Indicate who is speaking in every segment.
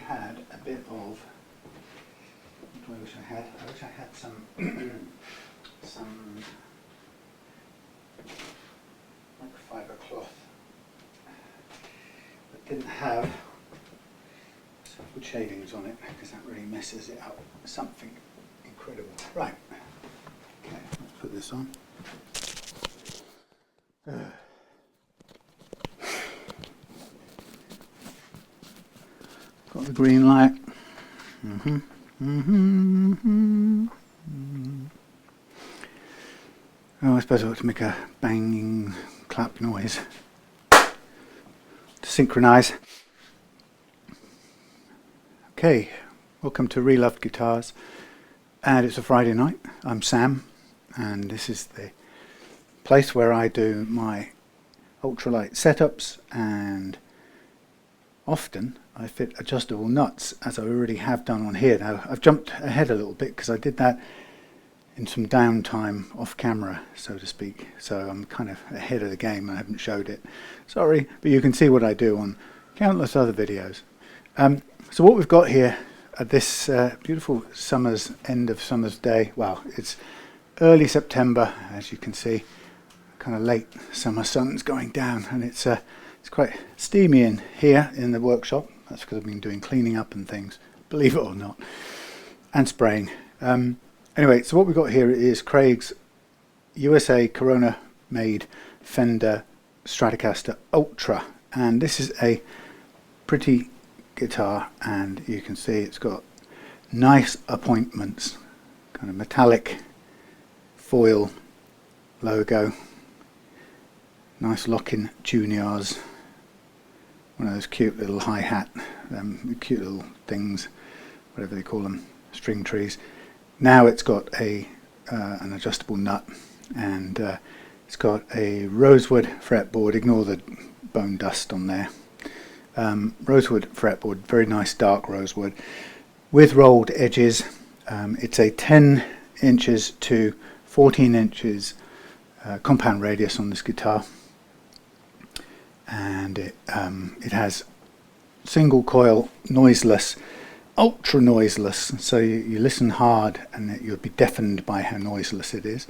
Speaker 1: had a bit of, what do I wish I had? I wish I had some, some microfiber cloth that didn't have some wood shavings on it, because that really messes it up. Something incredible. Right, okay, let's put this on. Got the green light. Oh, I suppose I ought to make a banging clap noise to synchronise. Okay, welcome to Reloved Guitars, and it's a Friday night. I'm Sam, and this is the place where I do my ultralight setups, and often I fit adjustable nuts, as I already have done on here. Now I've jumped ahead a little bit because I did that in some downtime off camera, so to speak, so I'm kind of ahead of the game. I haven't showed it, sorry, but you can see what I do on countless other videos. So what we've got here at this beautiful end of summer's day, well, it's early September, as you can see, kind of late summer sun's going down, and it's quite steamy in here in the workshop. That's because I've been doing cleaning up and things, believe it or not, and spraying. Anyway, so what we've got here is Craig's USA Corona made Fender Stratocaster Ultra, and this is a pretty guitar, and you can see it's got nice appointments, kind of metallic foil logo, nice lock-in juniors, one of those cute little hi-hat, cute little things, whatever they call them, string trees. Now it's got an adjustable nut, and it's got a rosewood fretboard. Ignore the bone dust on there. Rosewood fretboard, very nice dark rosewood, with rolled edges. It's a 10 inches to 14 inches compound radius on this guitar, and it has single coil noiseless, ultra noiseless, so you listen hard and you'll be deafened by how noiseless it is.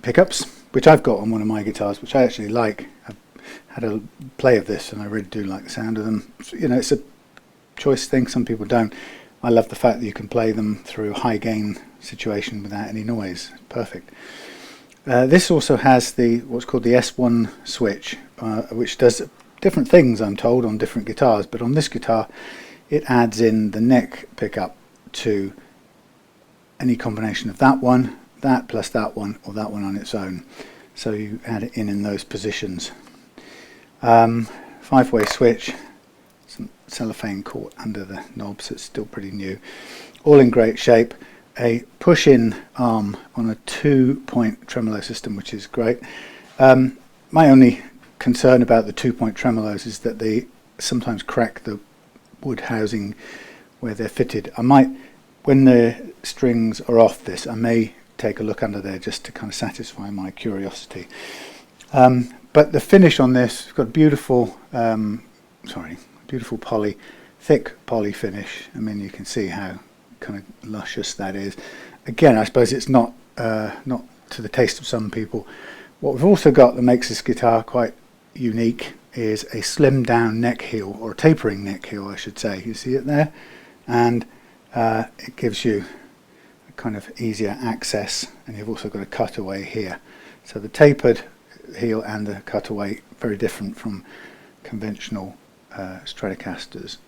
Speaker 1: Pickups, which I've got on one of my guitars, which I actually like. I've had a play of this and I really do like the sound of them. So, you know, it's a choice thing, some people don't. I love the fact that you can play them through high gain situation without any noise. Perfect. This also has what's called the S1 switch, which does different things, I'm told, on different guitars, but on this guitar it adds in the neck pickup to any combination of that one, that plus that one, or that one on its own. So you add it in those positions. 5-way switch, some cellophane caught under the knob, so it's still pretty new. All in great shape. A push-in arm on a 2-point tremolo system, which is great. My only concern about the 2-point tremolos is that they sometimes crack the wood housing where they're fitted. I might, when the strings are off this, I may take a look under there just to kind of satisfy my curiosity. But the finish on this, it's got beautiful, beautiful poly, thick poly finish. I mean, you can see how kind of luscious that is. Again, I suppose it's not to the taste of some people. What we've also got that makes this guitar quite unique is a slimmed down neck heel, or a tapering neck heel I should say. You see it there, and it gives you a kind of easier access, and you've also got a cutaway here. So the tapered heel and the cutaway, very different from conventional Stratocasters,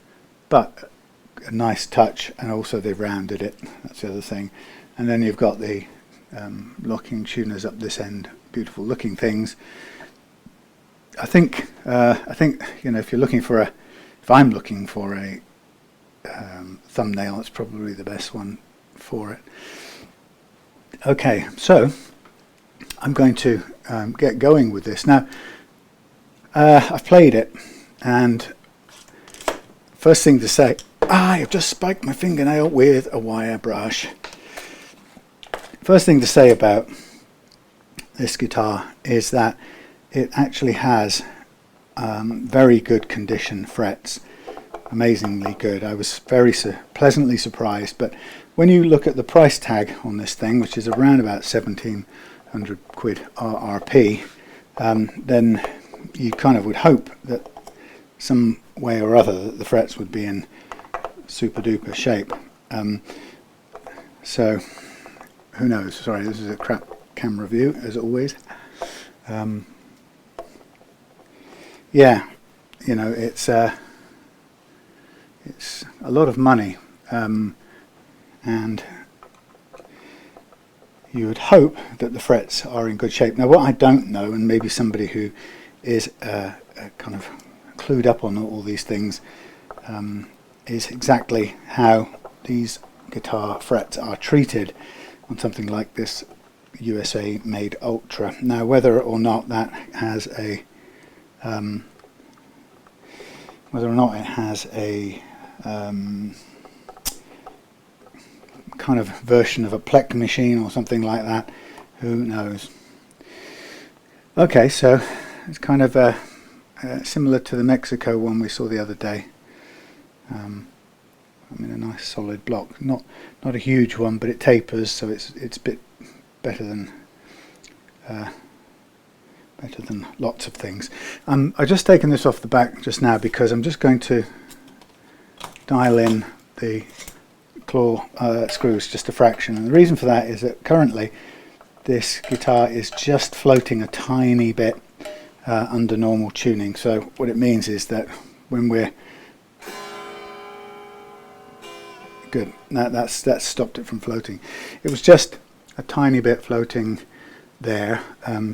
Speaker 1: but a nice touch, and also they've rounded it, that's the other thing. And then you've got the locking tuners up this end, beautiful looking things. I think you know, if I'm looking for a thumbnail, it's probably the best one for it. Okay, so I'm going to get going with this now. I've played it, and first thing to say, I've just spiked my fingernail with a wire brush. First thing to say about this guitar is that it actually has very good condition frets. amazingly good. I was very pleasantly surprised. But when you look at the price tag on this thing, which is around about 1700 quid RRP, then you kind of would hope that some way or other that the frets would be in super duper shape. So who knows? Sorry, this is a crap camera view as always. Yeah, you know, it's a lot of money, and you would hope that the frets are in good shape. Now, what I don't know, and maybe somebody who is kind of clued up on all these things, is exactly how these guitar frets are treated on something like this USA made Ultra. Now, whether or not that has a kind of version of a Plek machine or something like that, who knows. Okay, so it's kind of similar to the Mexico one we saw the other day. I mean, a nice solid block, not a huge one, but it tapers, so it's a bit better than lots of things. I've just taken this off the back just now because I'm just going to dial in the claw screws just a fraction, and the reason for that is that currently this guitar is just floating a tiny bit under normal tuning. So what it means is that when we're good, that's stopped it from floating. It was just a tiny bit floating there,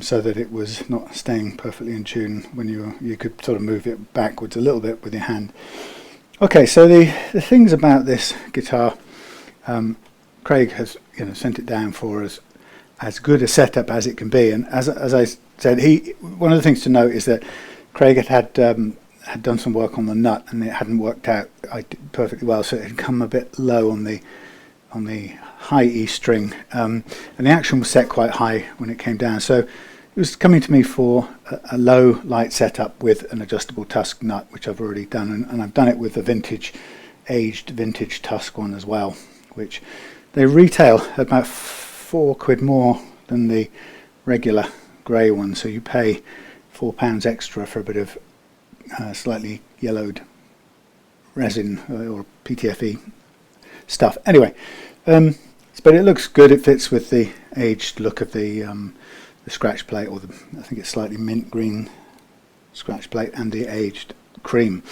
Speaker 1: so that it was not staying perfectly in tune when you could sort of move it backwards a little bit with your hand. Okay, so the things about this guitar, Craig has sent it down for us as good a setup as it can be, and as I said, one of the things to note is that Craig had done some work on the nut and it hadn't worked out perfectly well, so it had come a bit low on the high E string, and the action was set quite high when it came down, so it was coming to me for a low light setup with an adjustable tusk nut, which I've already done, and I've done it with the aged vintage tusk one as well, which they retail at about £4 more than the regular grey one, so you pay £4 extra for a bit of slightly yellowed resin or PTFE stuff. Anyway, but it looks good. It fits with the aged look of the scratch plate, or I think it's slightly mint green scratch plate, and the aged cream.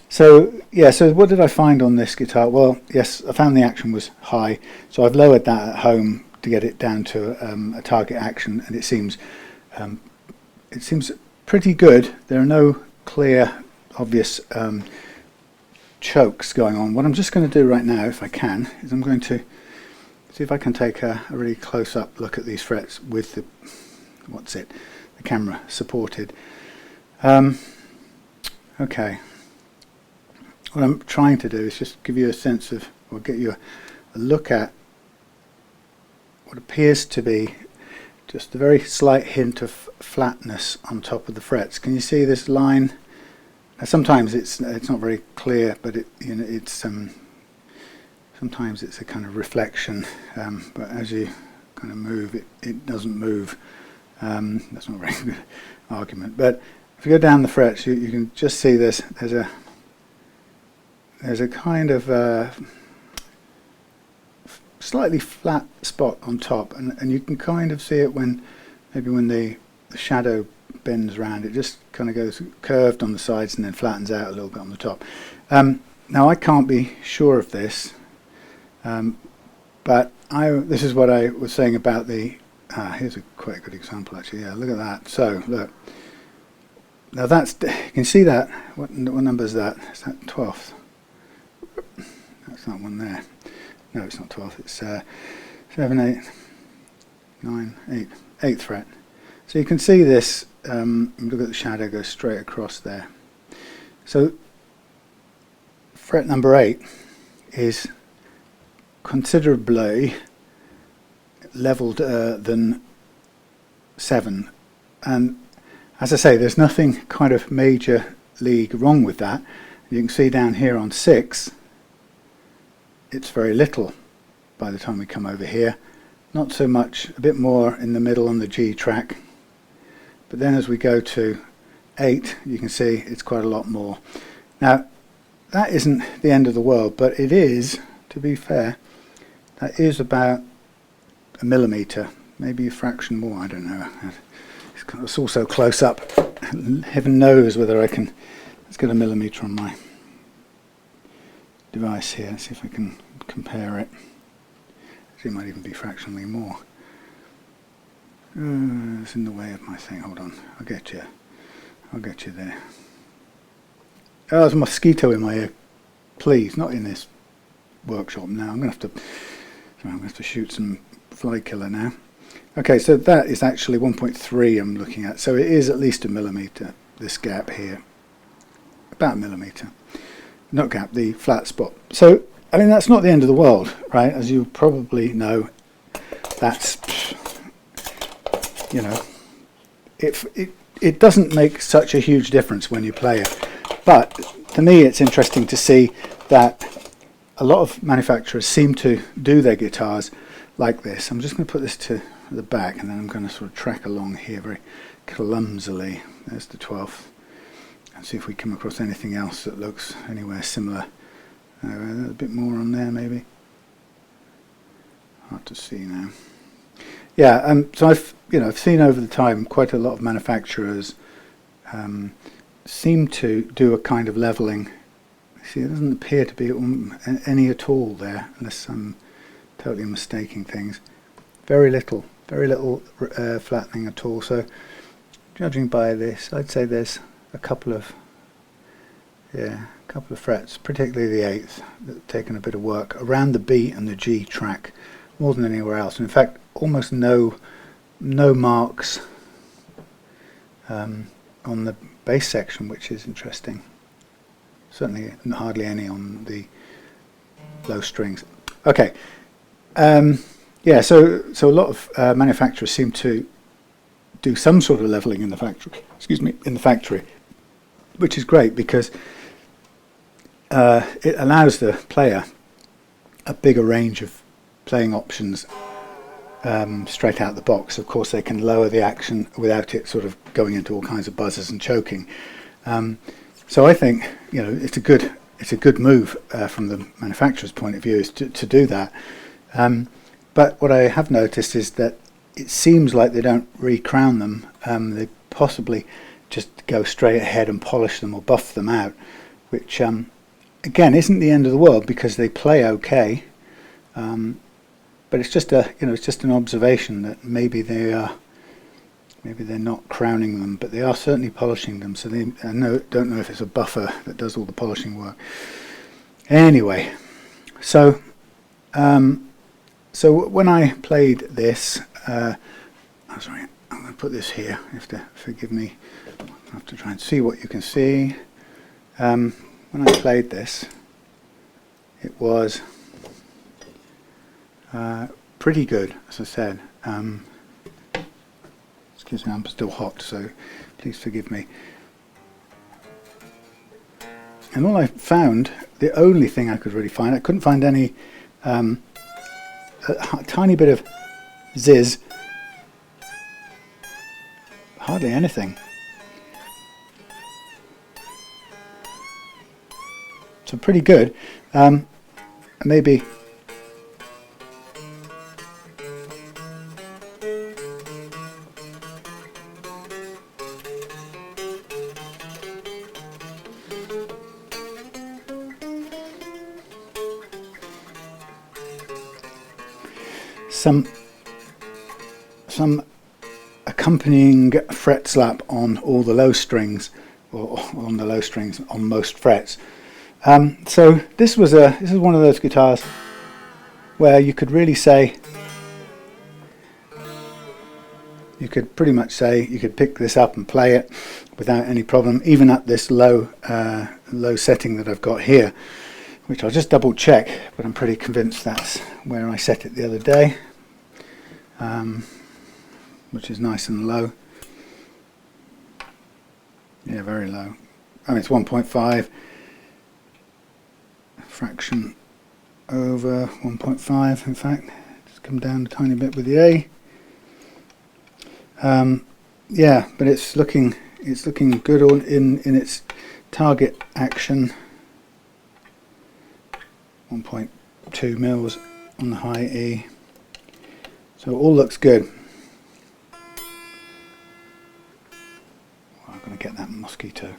Speaker 1: So yeah, so what did I find on this guitar? Well, yes, I found the action was high, so I've lowered that at home to get it down to a target action, and it seems pretty good. There are no clear, obvious chokes going on. What I'm just going to do right now, if I can, is I'm going to see if I can take a really close-up look at these frets with the camera supported. Okay. What I'm trying to do is just give you a sense of, or get you a look at what appears to be just a very slight hint of flatness on top of the frets. Can you see this line? Now, sometimes it's not very clear, but it's sometimes it's a kind of reflection, but as you kind of move, it doesn't move. That's not a very good argument. But if you go down the frets, you can just see this. There's a kind of slightly flat spot on top, and you can kind of see it when the shadow bends around. It just kind of goes curved on the sides and then flattens out a little bit on the top. Now I can't be sure of this, but this is what I was saying about the here's quite a good example actually. Yeah, look at that. So look, now you can see that. What number is that? Is that 12th? That's that one there. No, it's not 12th. It's 7, 8, 9, 8, 8th fret. So you can see this. Look at the shadow go straight across there. So fret number 8 is considerably leveled than 7, and as I say, there's nothing kind of major league wrong with that. You can see down here on 6, it's very little by the time we come over here. Not so much, a bit more in the middle on the G track. But then as we go to 8, you can see it's quite a lot more. Now, that isn't the end of the world, but it is, to be fair, that is about a millimetre, maybe a fraction more, I don't know. It's all so close up. Heaven knows whether I can. Let's get a millimetre on my device here, see if I can compare it. Actually, it might even be fractionally more. It's in the way of my thing. Hold on, I'll get you there. Oh, there's a mosquito in my ear. Please, not in this workshop now. I'm going to have to shoot some fly killer now. Okay, so that is actually 1.3 I'm looking at. So it is at least a millimetre, this gap here. About a millimetre. Not gap, the flat spot. So, I mean, that's not the end of the world, right? As you probably know, that's, you know, it doesn't make such a huge difference when you play it. But to me, it's interesting to see that a lot of manufacturers seem to do their guitars like this. I'm just going to put this to the back, and then I'm going to sort of track along here very clumsily. There's the 12th. And see if we come across anything else that looks anywhere similar. A bit more on there, maybe. Hard to see now. Yeah, so I've seen over the time quite a lot of manufacturers seem to do a kind of leveling. See, there doesn't appear to be any at all there, unless I'm totally mistaking things. Very little flattening at all. So, judging by this, I'd say there's a couple of frets, particularly the 8th, that have taken a bit of work around the B and the G track, more than anywhere else. In fact, almost no marks on the bass section, which is interesting. Certainly hardly any on the low strings. Okay, yeah. So a lot of manufacturers seem to do some sort of leveling in the factory. Excuse me, in the factory, which is great because it allows the player a bigger range of playing options straight out the box. Of course, they can lower the action without it sort of going into all kinds of buzzers and choking. So I think it's a good move from the manufacturer's point of view is to do that. But what I have noticed is that it seems like they don't re-crown them. They possibly just go straight ahead and polish them or buff them out, which again isn't the end of the world because they play okay. But it's just it's just an observation that maybe they're not crowning them, but they are certainly polishing them. So don't know if it's a buffer that does all the polishing work. Anyway, so when I played this, I'm sorry, I'm going to put this here. You have to forgive me. I have to try and see what you can see. When I played this, it was pretty good, as I said. Excuse me, I'm still hot, so please forgive me. And all I found, the only thing I could really find, I couldn't find any a tiny bit of ziz, hardly anything. So pretty good. Maybe some accompanying fret slap on all the low strings, or on the low strings on most frets. So this is one of those guitars where you could really say, you could pretty much say you could pick this up and play it without any problem, even at this low setting that I've got here, which I'll just double check, but I'm pretty convinced that's where I set it the other day, which is nice and low. Yeah, very low. I mean it's 1.5 fraction over 1.5 in fact. Just come down a tiny bit with the A. Yeah, but it's looking good on in its target action. 1.2 mils on the high E, so it all looks good. I'm going to get that mosquito.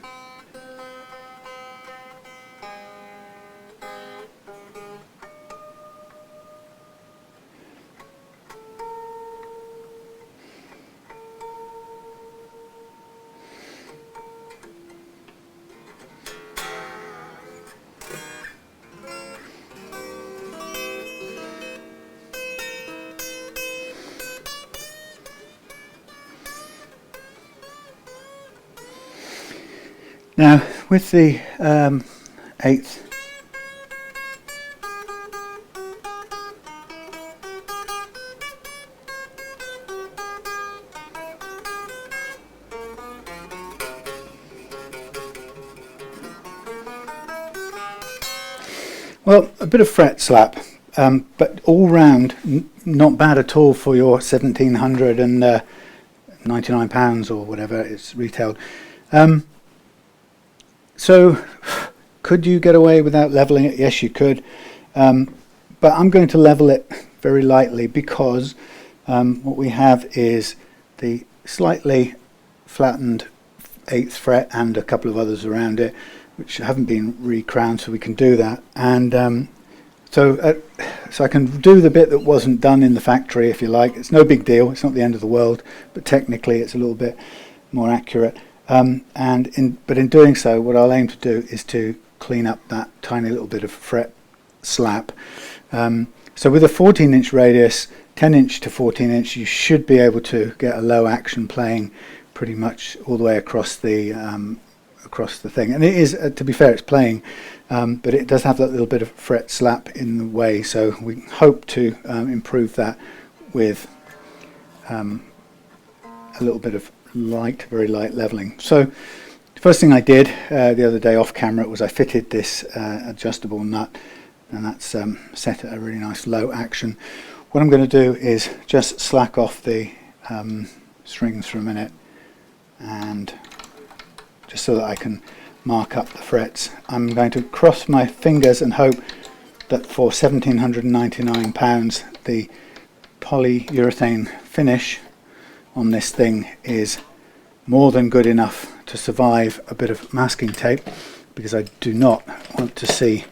Speaker 1: Now with the 8th, well, a bit of fret slap, but all round not bad at all for your £1,799 or whatever it's retailed. So could you get away without leveling it? Yes, you could, but I'm going to level it very lightly because what we have is the slightly flattened 8th fret and a couple of others around it which haven't been re-crowned, so we can do that. And so I can do the bit that wasn't done in the factory, if you like. It's no big deal, it's not the end of the world, but technically it's a little bit more accurate. But in doing so, what I'll aim to do is to clean up that tiny little bit of fret slap. So with a 14-inch radius, 10-inch to 14-inch, you should be able to get a low action playing pretty much all the way across the thing. And it is, to be fair, it's playing, but it does have that little bit of fret slap in the way. So we hope to improve that with a little bit of very light leveling. So the first thing I did the other day off camera was I fitted this adjustable nut, and that's set at a really nice low action. What I'm going to do is just slack off the strings for a minute, and just so that I can mark up the frets. I'm going to cross my fingers and hope that for £1,799 the polyurethane finish on this thing is more than good enough to survive a bit of masking tape, because I do not want to see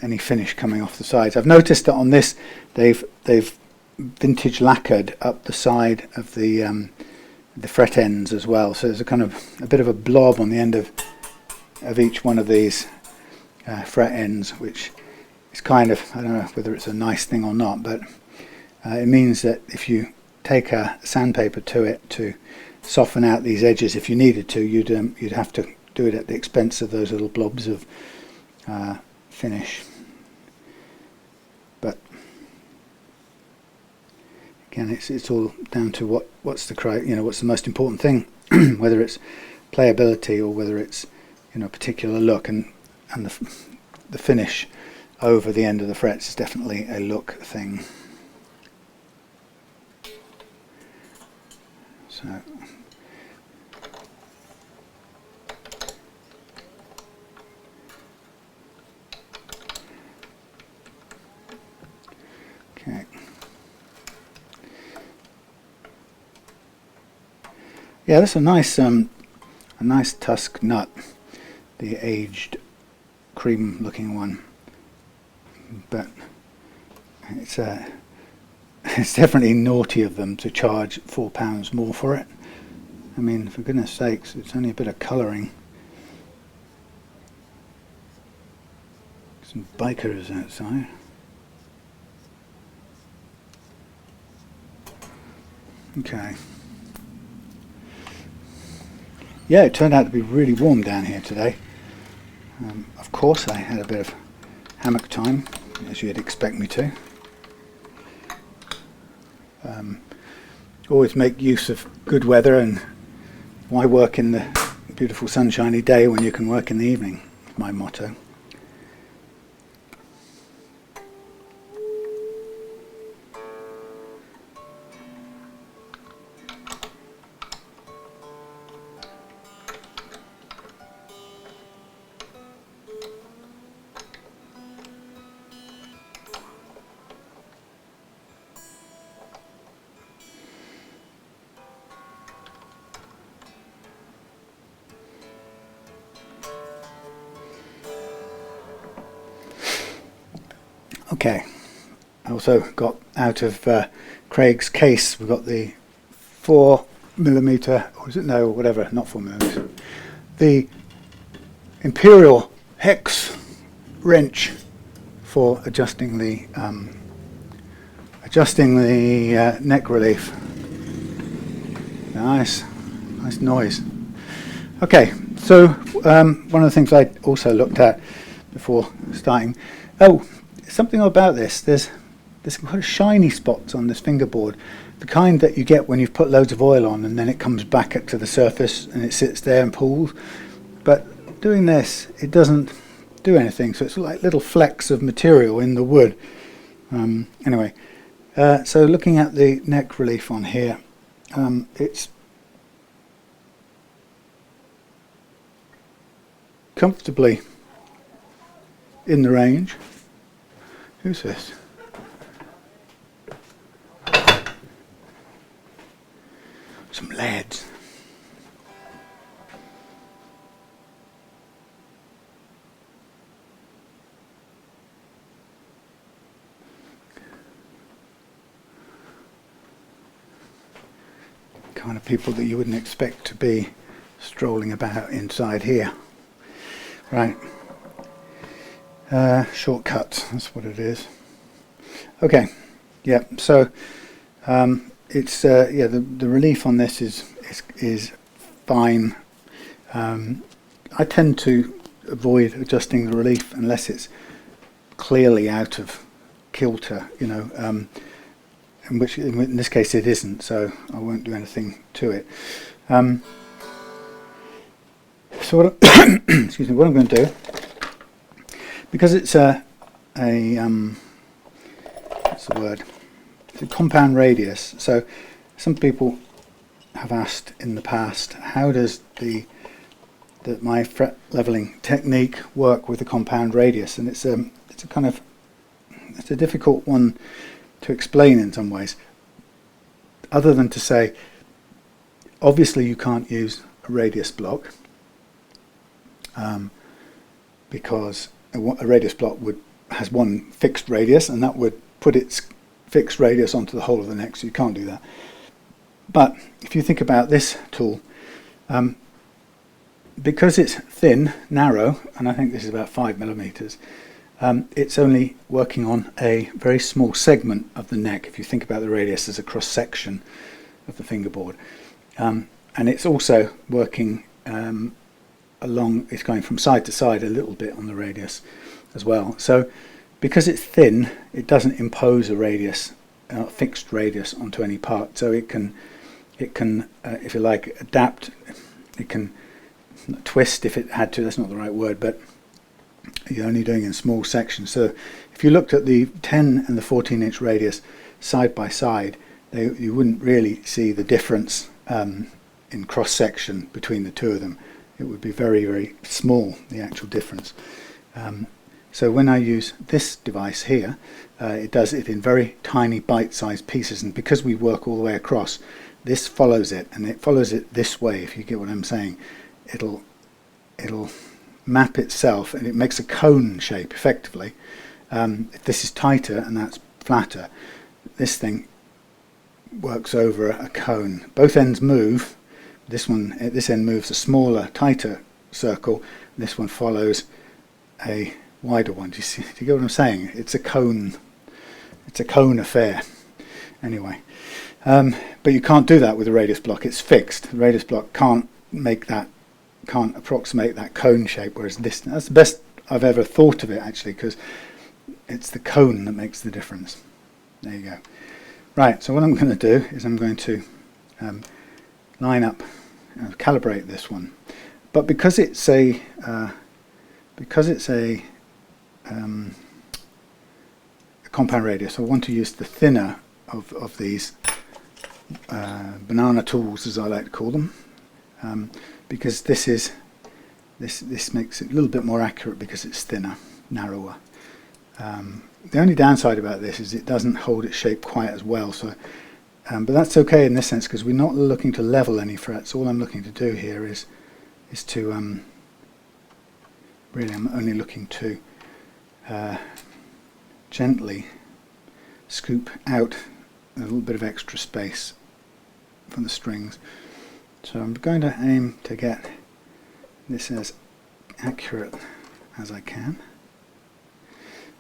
Speaker 1: any finish coming off the sides. I've noticed that on this they've vintage lacquered up the side of the fret ends as well, so there's a bit of a blob on the end of each one of these fret ends, which is kind of, I don't know whether it's a nice thing or not, but it means that if you take a sandpaper to it to soften out these edges, if you needed to, you'd have to do it at the expense of those little blobs of finish. But again, it's all down to what's the most important thing, whether it's playability or whether it's a particular look, and the finish over the end of the frets is definitely a look thing. So okay. Yeah, that's a nice tusk nut, the aged cream looking one, but it's definitely naughty of them to charge £4 more for it. I mean, for goodness sakes, it's only a bit of colouring. Some bikers outside. Okay. Yeah, it turned out to be really warm down here today. Of course, I had a bit of hammock time, as you'd expect me to. Always make use of good weather, and why work in the beautiful sunshiny day when you can work in the evening, my motto. Okay, I also got out of Craig's case, we've got the 4mm, or is it, no, whatever, not 4mm, the Imperial hex wrench for adjusting the neck relief. Nice noise. Okay, so one of the things I also looked at before starting, something about this, there's quite a shiny spots on this fingerboard, the kind that you get when you've put loads of oil on and then it comes back up to the surface and it sits there and pools. But doing this, it doesn't do anything, so it's like little flecks of material in the wood. Anyway, so looking at the neck relief on here, it's comfortably in the range. Who's this? Some leads. Kind of people that you wouldn't expect to be strolling about inside here. Right. Shortcuts, that's what it is. Okay, yeah, so it's the relief on this is fine. I tend to avoid adjusting the relief unless it's clearly out of kilter, you know, in this case it isn't, so I won't do anything to it. So what excuse me, what I'm going to do, because it's what's the word? It's a compound radius. So some people have asked in the past, how does my fret leveling technique work with a compound radius? And it's a difficult one to explain in some ways. Other than to say, obviously you can't use a radius block because a radius block has one fixed radius, and that would put its fixed radius onto the whole of the neck, so you can't do that. But if you think about this tool, because it's thin, narrow, and I think this is about 5mm, it's only working on a very small segment of the neck, if you think about the radius as a cross section of the fingerboard. And it's also working it's going from side to side a little bit on the radius as well. So because it's thin, it doesn't impose a radius, fixed radius onto any part. So it can if you like, adapt. It can twist if it had to. That's not the right word, but you're only doing in small sections. So if you looked at the 10 and the 14-inch radius side by side, you wouldn't really see the difference in cross section between the two of them. It would be very, very small, the actual difference. So when I use this device here, it does it in very tiny bite-sized pieces, and because we work all the way across, this follows it, and it follows it this way, if you get what I'm saying. It'll map itself, and it makes a cone shape effectively. If this is tighter and that's flatter, this thing works over a cone. Both ends move. This end moves a smaller, tighter circle. This one follows a wider one. Do you get what I'm saying? It's a cone. It's a cone affair. Anyway, but you can't do that with a radius block. It's fixed. The radius block can't approximate that cone shape. Whereas that's the best I've ever thought of it, actually, because it's the cone that makes the difference. There you go. Right. So what I'm going to do is I'm going to line up, calibrate this one but because it's a compound radius, I want to use the thinner of these banana tools, as I like to call them, because this makes it a little bit more accurate because it's thinner, narrower. The only downside about this is it doesn't hold its shape quite as well. So, but that's okay in this sense because we're not looking to level any frets. All I'm looking to do here is to really, I'm only looking to gently scoop out a little bit of extra space from the strings. So I'm going to aim to get this as accurate as I can,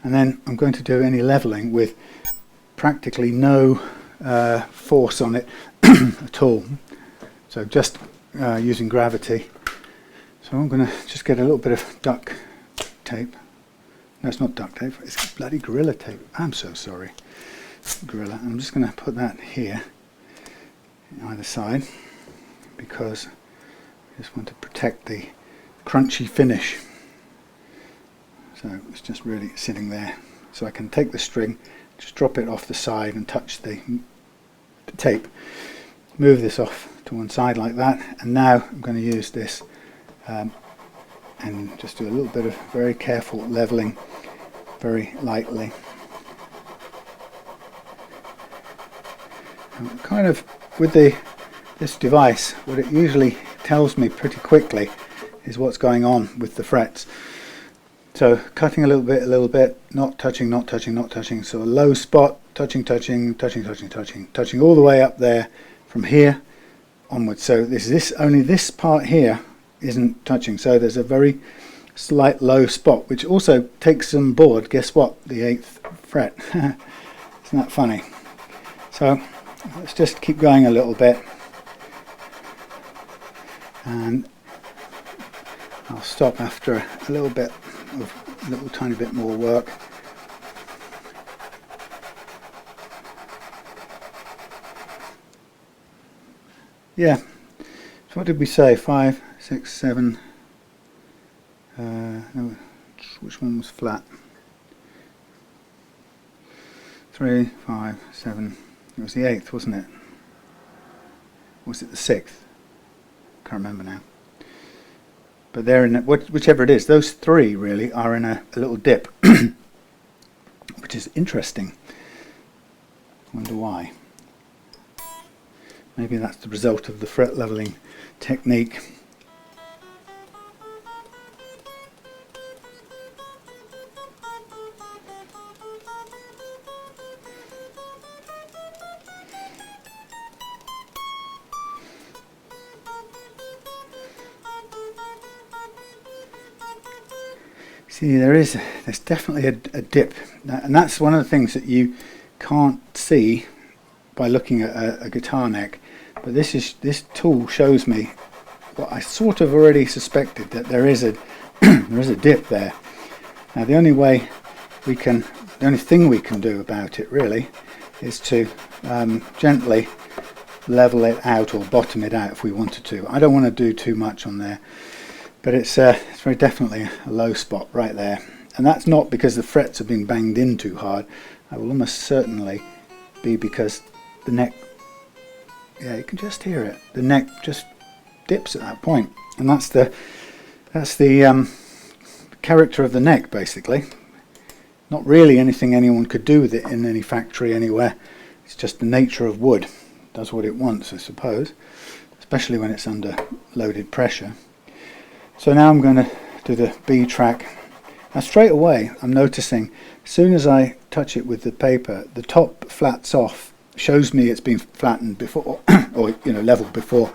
Speaker 1: and then I'm going to do any leveling with practically no force on it at all, so just using gravity. So I'm going to just get a little bit of duct tape. No, it's not duct tape, it's bloody Gorilla tape. I'm so sorry, Gorilla. I'm just going to put that here on either side because I just want to protect the crunchy finish. So it's just really sitting there. So I can take the string, just drop it off the side and touch the tape. Move this off to one side like that, and now I'm going to use this and just do a little bit of very careful leveling, very lightly. And kind of with this device, what it usually tells me pretty quickly is what's going on with the frets. So cutting a little bit, not touching, not touching, not touching. So a low spot, touching, touching, touching, touching, touching, touching all the way up there from here onwards. So only this part here isn't touching. So there's a very slight low spot, which also takes on board, guess what, the 8th fret. Isn't that funny? So let's just keep going a little bit, and I'll stop after a little tiny bit more work. Yeah, so what did we say? 5, 6, 7. No, which one was flat? 3, 5, 7. It was the 8th, wasn't it? Or was it the 6th? Can't remember now. But they're in whichever it is. Those three really are in a little dip, which is interesting. I wonder why. Maybe that's the result of the fret leveling technique. See, there's definitely a dip, and that's one of the things that you can't see by looking at a guitar neck. But this tool shows me what I sort of already suspected, that there is a there is a dip there. Now the only thing we can do about it really is to gently level it out or bottom it out if we wanted to. I don't want to do too much on there. But it's very definitely a low spot right there, and that's not because the frets have been banged in too hard. I will almost certainly be because the neck, yeah, you can just hear it. The neck just dips at that point, and that's the character of the neck, basically. Not really anything anyone could do with it in any factory anywhere. It's just the nature of wood. It does what it wants, I suppose, especially when it's under loaded pressure. So now I'm going to do the B track. Now straight away I'm noticing as soon as I touch it with the paper, the top flats off, shows me it's been flattened before or leveled before.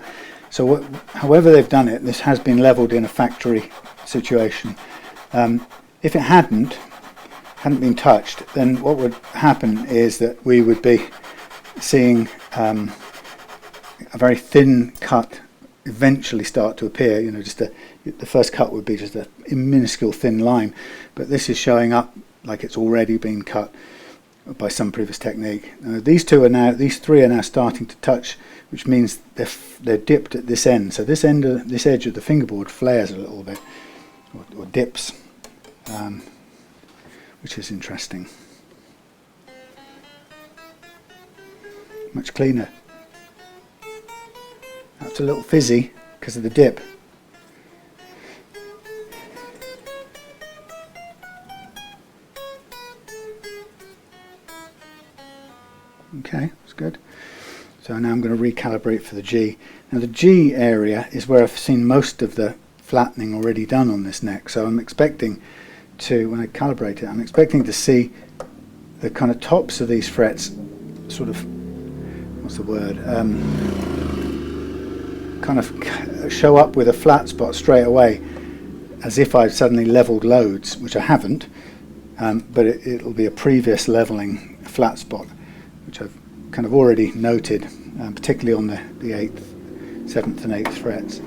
Speaker 1: So however they've done it, this has been leveled in a factory situation. If it hadn't been touched, then what would happen is that we would be seeing a very thin cut eventually start to appear. The first cut would be just a minuscule thin line, but this is showing up like it's already been cut, by some previous technique. These three are now starting to touch, which means they're dipped at this end. So this edge of the fingerboard flares a little bit, or dips, which is interesting. Much cleaner. That's a little fizzy because of the dip. Okay, that's good. So now I'm going to recalibrate for the G. Now the G area is where I've seen most of the flattening already done on this neck. So I'm expecting to, when I calibrate it, I'm expecting to see the kind of tops of these frets sort of, what's the word, kind of show up with a flat spot straight away, as if I've suddenly leveled loads, which I haven't, but it'll be a previous leveling flat spot, which I've kind of already noted, particularly on the 8th, 7th and 8th frets.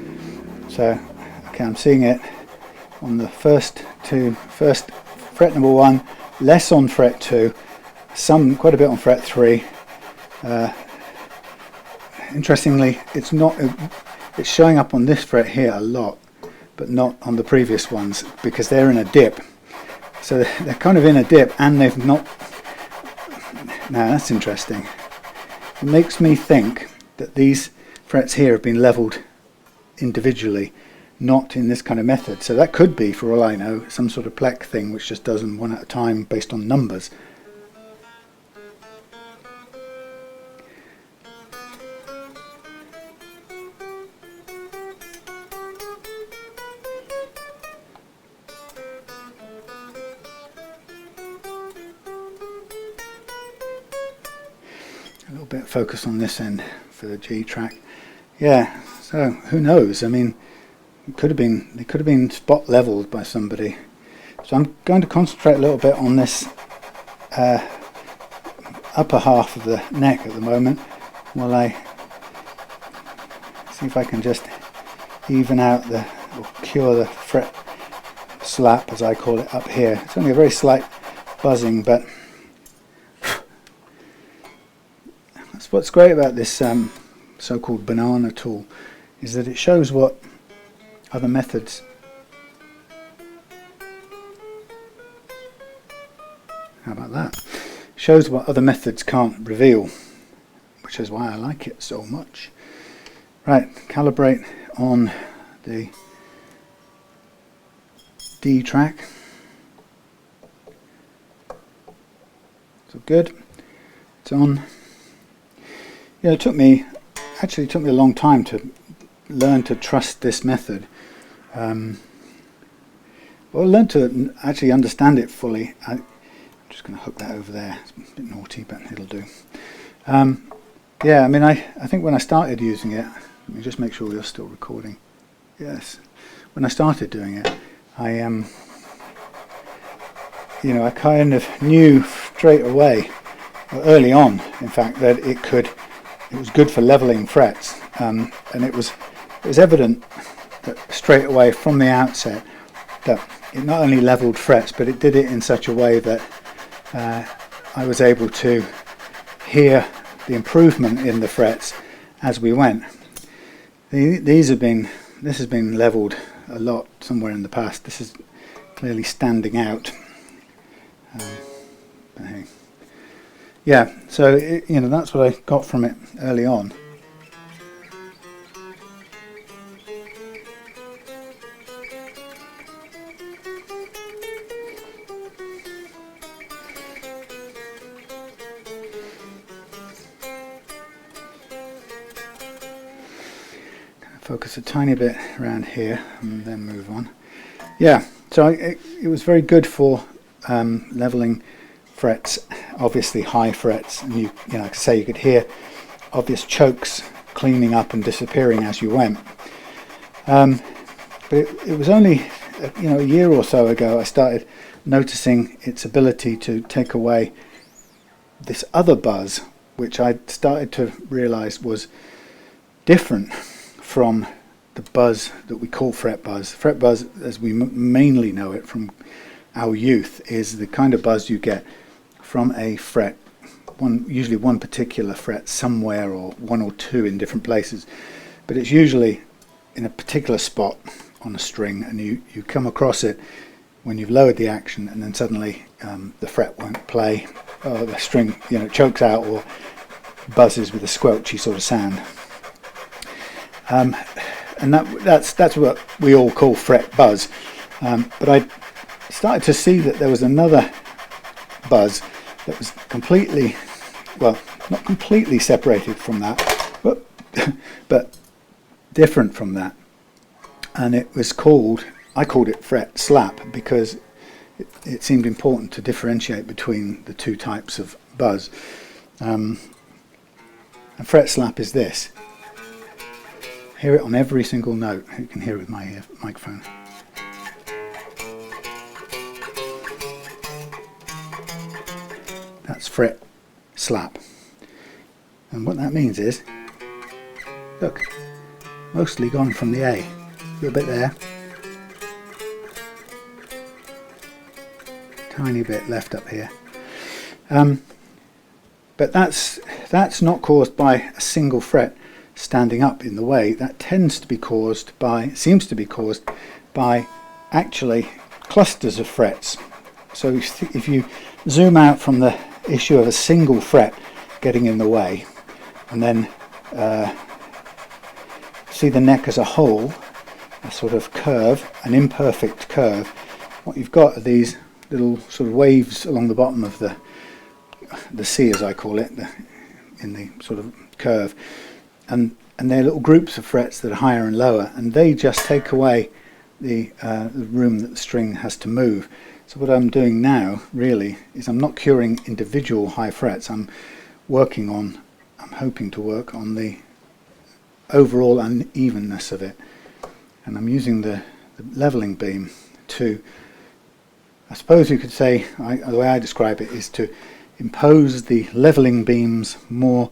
Speaker 1: So, okay, I'm seeing it on the first fret number 1, less on fret 2, quite a bit on fret 3. Interestingly, it's showing up on this fret here a lot, but not on the previous ones, because they're in a dip. So they're kind of in a dip, and they've not. Now that's interesting. It makes me think that these frets here have been leveled individually, not in this kind of method. So that could be, for all I know, some sort of plec thing which just does them one at a time based on numbers. A little bit of focus on this end for the G track. Yeah, so who knows? I mean, they could have been spot leveled by somebody. So I'm going to concentrate a little bit on this upper half of the neck at the moment, while I see if I can just even out or cure the fret slap, as I call it, up here. It's only a very slight buzzing, but that's what's great about this so-called banana tool, is that it shows what other methods shows what other methods can't reveal, which is why I like it so much. Right, calibrate on the D track. So good, it's on. Yeah, it took me a long time to learn to trust this method. Well, learn to actually understand it fully. I'm just going to hook that over there. It's a bit naughty, but it'll do. Yeah, I mean, I think when I started using it, let me just make sure you're still recording. Yes, when I started doing it, I I kind of knew straight away, early on, in fact, that it was good for leveling frets, and it was evident that straight away from the outset that it not only leveled frets, but it did it in such a way that I was able to hear the improvement in the frets as we went. This has been leveled a lot somewhere in the past. This is clearly standing out. But hey. Yeah, so that's what I got from it early on. Focus a tiny bit around here and then move on. Yeah, so it was very good for leveling frets, obviously high frets, and like I say, you could hear obvious chokes cleaning up and disappearing as you went. But it was only a year or so ago I started noticing its ability to take away this other buzz, which I started to realize was different from the buzz that we call fret buzz. Fret buzz, as we mainly know it from our youth, is the kind of buzz you get from a fret, usually one particular fret somewhere, or one or two in different places, but it's usually in a particular spot on a string, and you come across it when you've lowered the action, and then suddenly the fret won't play, or the string chokes out or buzzes with a squelchy sort of sound. And that's what we all call fret buzz. But I started to see that there was another buzz that was completely, well, not completely separated from that, but different from that. And it was called, I called it fret slap, because it seemed important to differentiate between the two types of buzz. And fret slap is this. Hear it on every single note. You can hear it with my microphone. That's fret slap. And what that means is, look, mostly gone from the A. A little bit there. Tiny bit left up here. But that's not caused by a single fret standing up in the way. That seems to be caused by actually clusters of frets. So if you zoom out from the issue of a single fret getting in the way, and then see the neck as a whole, a sort of curve, an imperfect curve, what you've got are these little sort of waves along the bottom of the C, as I call it, in the sort of curve. And they're little groups of frets that are higher and lower, and they just take away the room that the string has to move. So what I'm doing now really is I'm not curing individual high frets. I'm hoping to work on the overall unevenness of it, and I'm using the leveling beam to, I suppose you could say, the way I describe it is to impose the leveling beam's more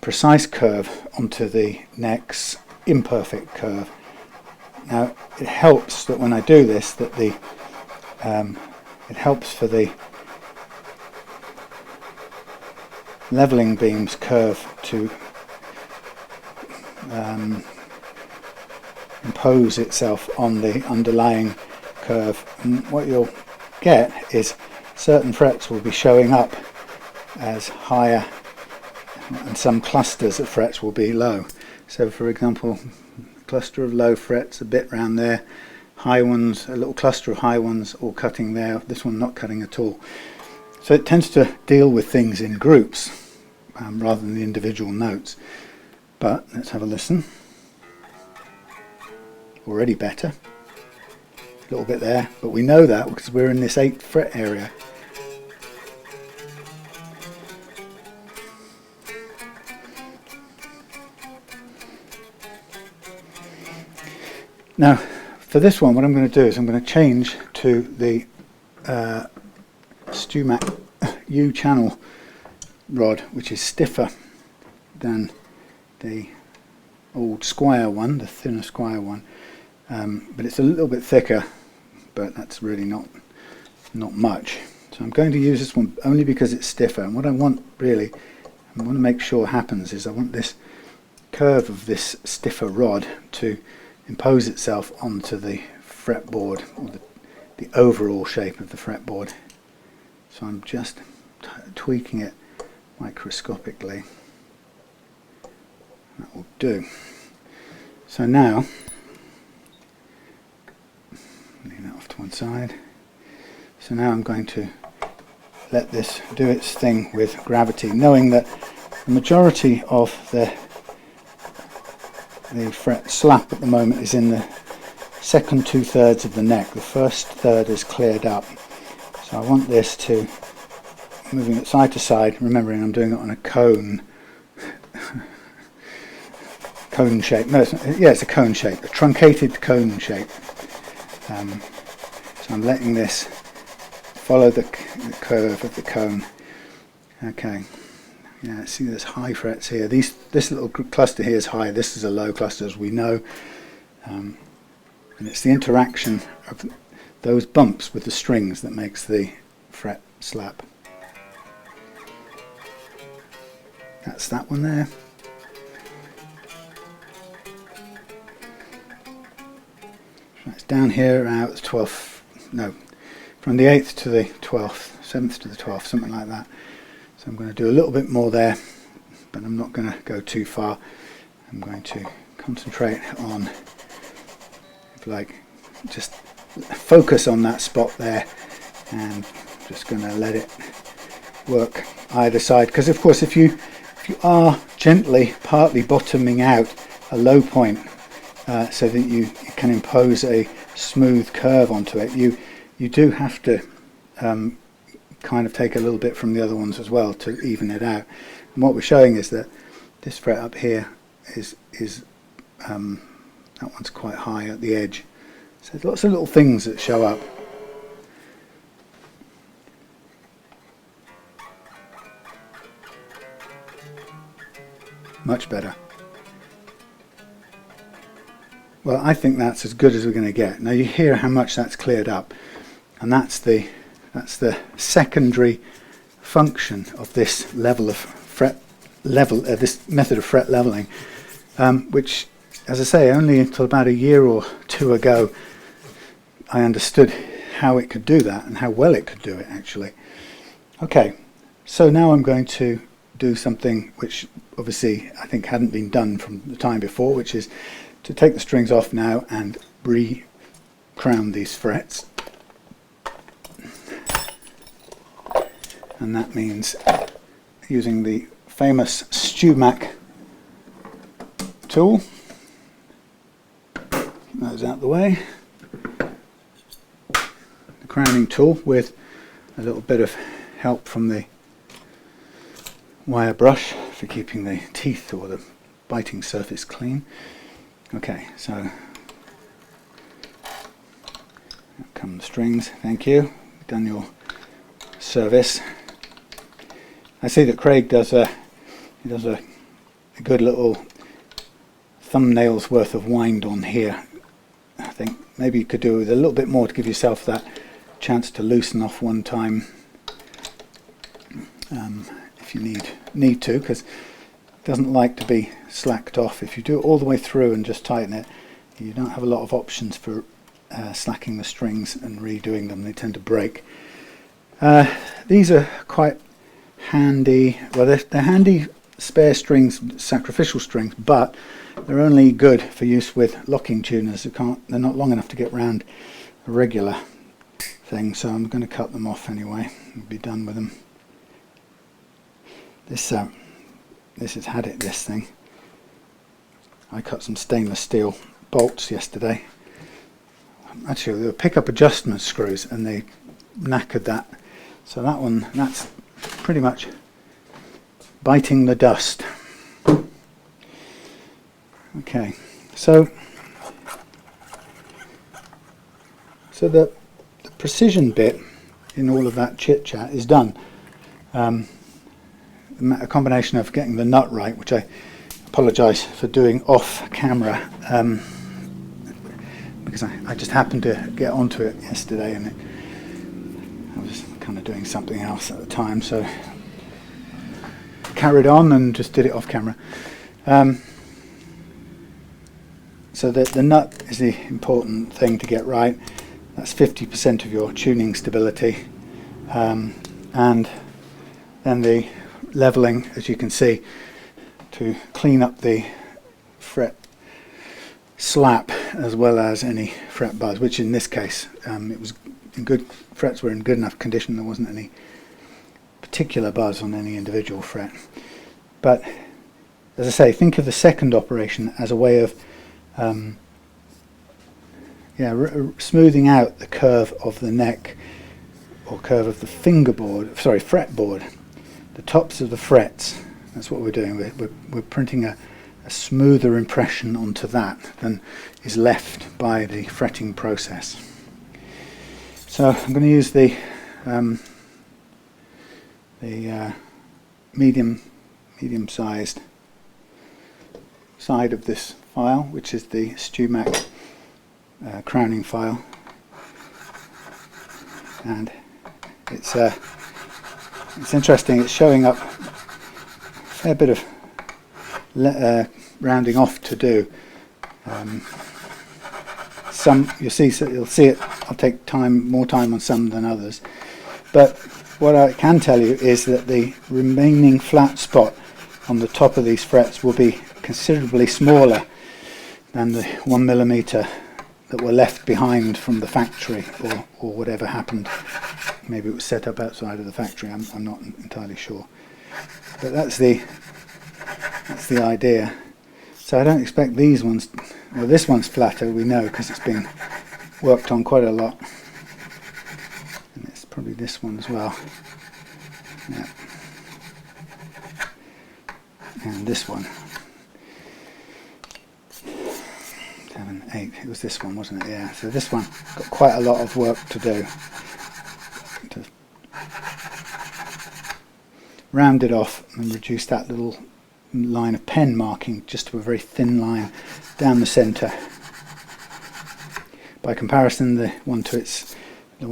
Speaker 1: precise curve onto the neck's imperfect curve. Now it helps that when I do this, that it helps for the leveling beam's curve to impose itself on the underlying curve. And what you'll get is certain frets will be showing up as higher, and some clusters of frets will be low. So for example, a cluster of low frets a bit round there, high ones, a little cluster of high ones all cutting there, this one not cutting at all. So it tends to deal with things in groups rather than the individual notes. But let's have a listen. Already better. A little bit there, but we know that because we're in this 8th fret area. Now, for this one, what I'm going to do is I'm going to change to the StewMac U channel rod, which is stiffer than the old Squire one, the thinner Squire one, but it's a little bit thicker, but that's really not much. So I'm going to use this one only because it's stiffer, and what I want really, I want to make sure happens is I want this curve of this stiffer rod to impose itself onto the fretboard, or the overall shape of the fretboard. So I'm just tweaking it microscopically. That will do. So now, leave that off to one side. So now I'm going to let this do its thing with gravity, knowing that the majority of the fret slap at the moment is in the second 2/3 of the neck. The first third is cleared up. So I want this to, moving it side to side, remembering I'm doing it on a cone shape. No, it's a cone shape, a truncated cone shape. So I'm letting this follow the curve of the cone. Okay. Yeah, see there's high frets here. This little cluster here is high, this is a low cluster, as we know. And it's the interaction of those bumps with the strings that makes the fret slap. that's that one there. So it's down here out the 12th, no, from the 8th to the 12th, 7th to the 12th, something like that. So I'm going to do a little bit more there, but I'm not going to go too far. I'm going to concentrate on, if you like, just focus on that spot there, and just going to let it work either side, because of course if you are gently partly bottoming out a low point so that you can impose a smooth curve onto it, you do have to kind of take a little bit from the other ones as well to even it out. And what we're showing is that this fret up here is that one's quite high at the edge. So there's lots of little things that show up. Much better. Well, I think that's as good as we're going to get. Now you hear how much that's cleared up, and that's the secondary function of this level of fret level, this method of fret leveling, which, as I say, only until about a year or two ago I understood how it could do that and how well it could do it actually. Okay, so now I'm going to do something which obviously I think hadn't been done from the time before, which is to take the strings off now and re-crown these frets. And that means using the famous Stumac tool. Keep those out of the way. The crowning tool with a little bit of help from the wire brush for keeping the teeth or the biting surface clean. Okay, so here come the strings. Thank you. Done your service. I see that Craig does a good little thumbnail's worth of wind on here. I think maybe you could do with a little bit more to give yourself that chance to loosen off one time, if you need to, because it doesn't like to be slacked off. If you do it all the way through and just tighten it, you don't have a lot of options for slacking the strings and redoing them. They tend to break. These are quite handy. Well, they're handy spare strings, sacrificial strings, but they're only good for use with locking tuners. They're not long enough to get round a regular thing, so I'm going to cut them off anyway and be done with them. This has had it, this thing. I cut some stainless steel bolts yesterday. Actually, they were pickup adjustment screws and they knackered that. So that one, that's pretty much biting the dust. Okay, so the precision bit in all of that chit chat is done. A combination of getting the nut right, which I apologise for doing off camera, because I just happened to get onto it yesterday and I was kind of doing something else at the time, so carried on and just did it off camera. So the nut is the important thing to get right. That's 50% of your tuning stability, and then the leveling, as you can see, to clean up the fret slap as well as any fret buzz, which in this case it was in good, frets were in good enough condition. There wasn't any particular buzz on any individual fret. But as I say, think of the second operation as a way of smoothing out the curve of the neck or curve of the fretboard, the tops of the frets. That's what we're doing. We're printing a smoother impression onto that than is left by the fretting process. So I'm going to use the medium-sized side of this file, which is the Stumac crowning file, and it's interesting. It's showing up fair bit of rounding off to do. Some you'll see it. I'll take more time on some than others. But what I can tell you is that the remaining flat spot on the top of these frets will be considerably smaller than the 1mm that were left behind from the factory, or whatever happened. Maybe it was set up outside of the factory. I'm not entirely sure. But that's the idea. So I don't expect these ones. Well, this one's flatter, we know, because it's been worked on quite a lot. And it's probably this one as well. Yeah. And this one. 7, 8. It was this one, wasn't it? Yeah. So this one got quite a lot of work to do. To round it off and reduce that little line of pen marking just to a very thin line down the centre. By comparison, the one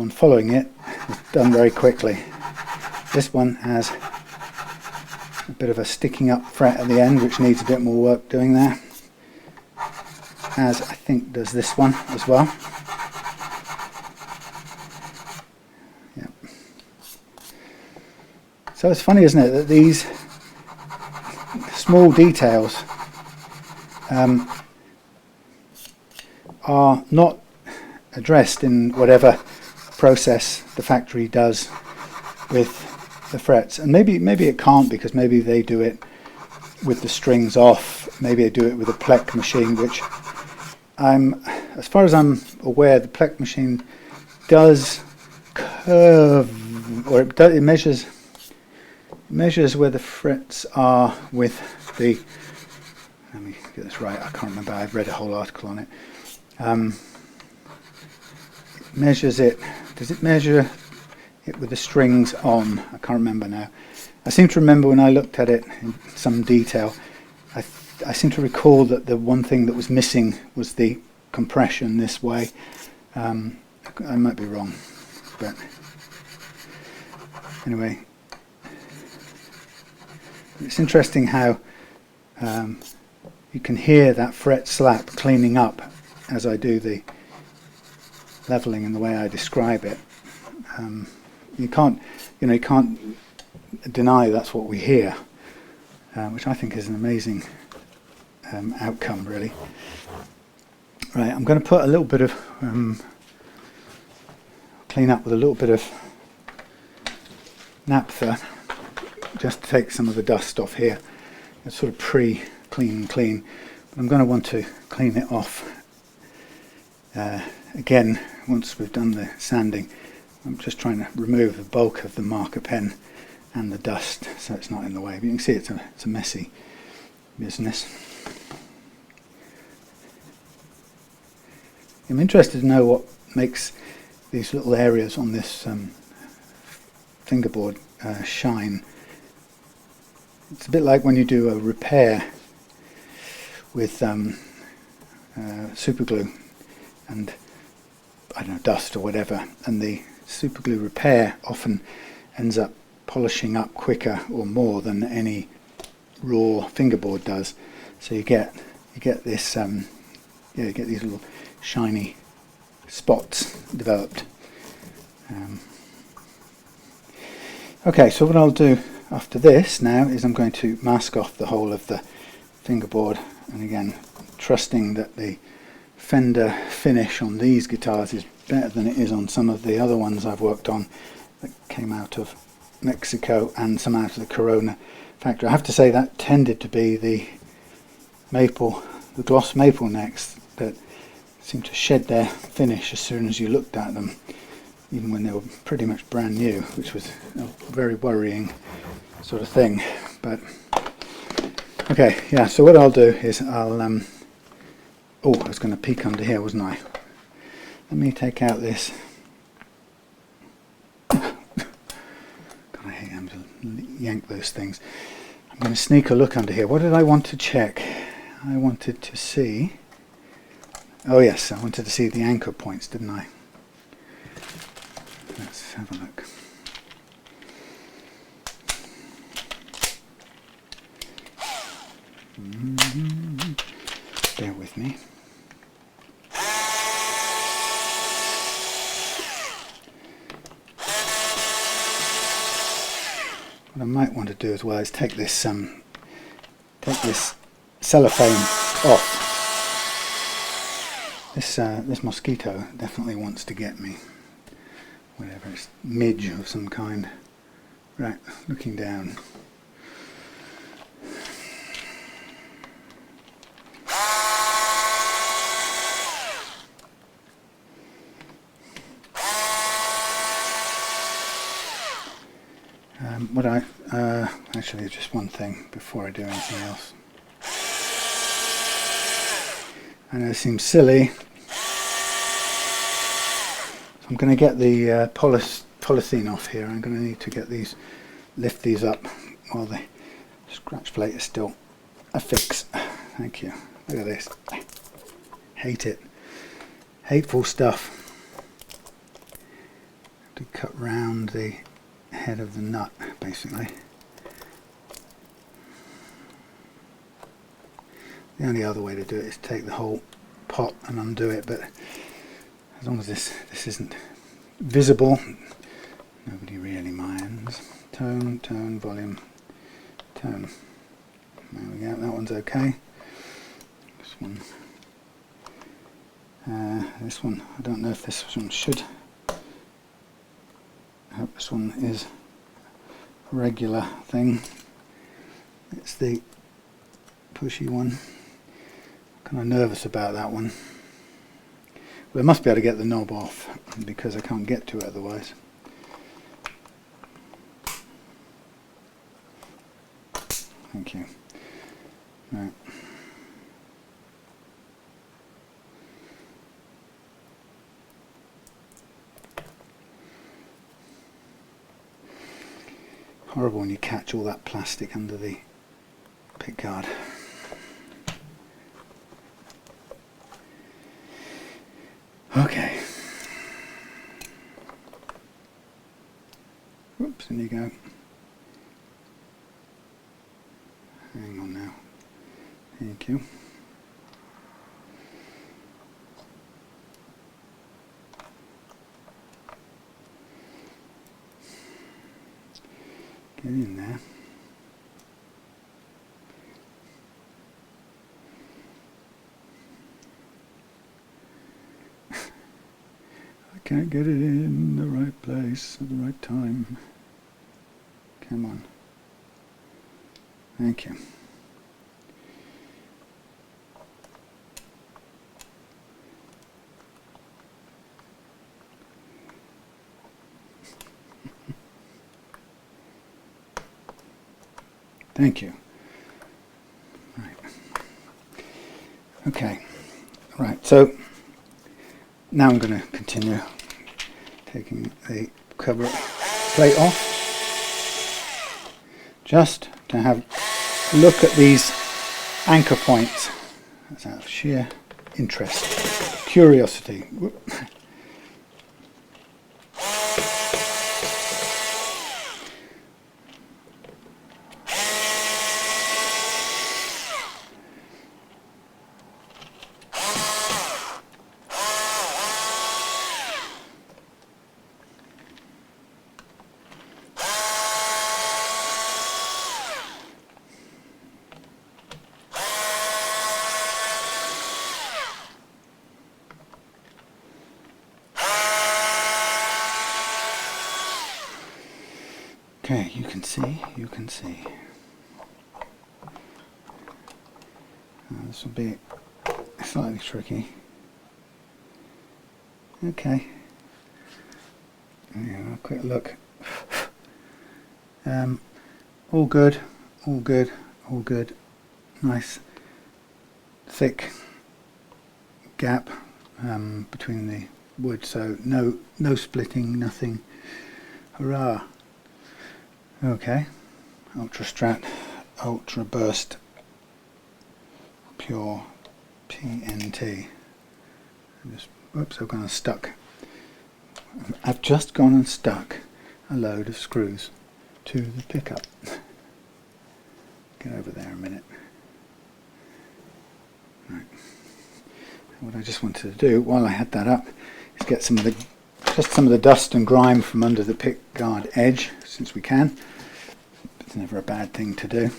Speaker 1: following it was done very quickly. This one has a bit of a sticking up fret at the end, which needs a bit more work doing there, as I think does this one as well. Yep. So it's funny, isn't it, that these small details are not addressed in whatever process the factory does with the frets. And maybe it can't, because maybe they do it with the strings off. Maybe they do it with a Plek machine, which as far as I'm aware, the Plek machine does curve, or it measures where the frets are with the, let me get this right, I can't remember, I've read a whole article on it. Measures it, does it measure it with the strings on? I can't remember now. I seem to remember when I looked at it in some detail, I seem to recall that the one thing that was missing was the compression this way. I might be wrong, but anyway, it's interesting how you can hear that fret slap cleaning up as I do the leveling in the way I describe it. You can't deny that's what we hear, which I think is an amazing outcome, really. Right, I'm going to put a little bit of clean up with a little bit of naphtha, just to take some of the dust off here. It's sort of pre-clean, but I'm going to want to clean it off again once we've done the sanding. I'm just trying to remove the bulk of the marker pen and the dust so it's not in the way. But you can see it's a messy business. I'm interested to know what makes these little areas on this fingerboard shine. It's a bit like when you do a repair with super glue and, I don't know, dust or whatever, and the super glue repair often ends up polishing up quicker or more than any raw fingerboard does. So you get this you get these little shiny spots developed. Okay, so what I'll do after this now is I'm going to mask off the whole of the fingerboard, and again trusting that the Fender finish on these guitars is better than it is on some of the other ones I've worked on that came out of Mexico and some out of the Corona factory. I have to say that tended to be the gloss maple necks that seemed to shed their finish as soon as you looked at them, even when they were pretty much brand new, which was a very worrying sort of thing. But okay, yeah, so what I'll do is I'll I was going to peek under here, wasn't I? Let me take out this. God, I hate having to yank those things. I'm going to sneak a look under here. What did I want to check? I wanted to see, oh yes, I wanted to see the anchor points, didn't I? Let's have a look. Bear with me. What I might want to do as well is take this cellophane off. This mosquito definitely wants to get me. Whatever, it's midge of some kind. Right, looking down. Actually, just one thing before I do anything else. I know it seems silly. So I'm going to get the polythene off here. I'm going to need to lift these up while the scratch plate is still affixed. Thank you. Look at this. Hate it. Hateful stuff. To cut round the head of the nut, basically. The only other way to do it is take the whole pot and undo it, but as long as this isn't visible, nobody really minds. Tone, tone, volume, tone. There we go, that one's okay. This one, I don't know if this one should. I hope this one is a regular thing. It's the pushy one. Kind of nervous about that one. But I must be able to get the knob off because I can't get to it otherwise. Thank you. Right. Horrible when you catch all that plastic under the pickguard. Okay. Whoops, in you go. Hang on now. Thank you. Get in there. I can't get it in the right place at the right time. Come on. Thank you. Thank you. Right. Okay. Right. So now I'm going to continue taking the cover plate off, just to have a look at these anchor points. That's out of sheer interest, curiosity. Whoop. Okay, you can see. This will be slightly tricky. Okay. Yeah, a quick look. All good, all good, all good. Nice, thick gap between the wood, so no splitting, nothing. Hurrah! Okay, Ultra Strat, Ultra Burst, Pure TNT. Whoops, I've gone and stuck. I've just gone and stuck a load of screws to the pickup. Get over there a minute. what I just wanted to do while I had that up is get some of the dust and grime from under the pick guard edge, since we can. It's never a bad thing to do.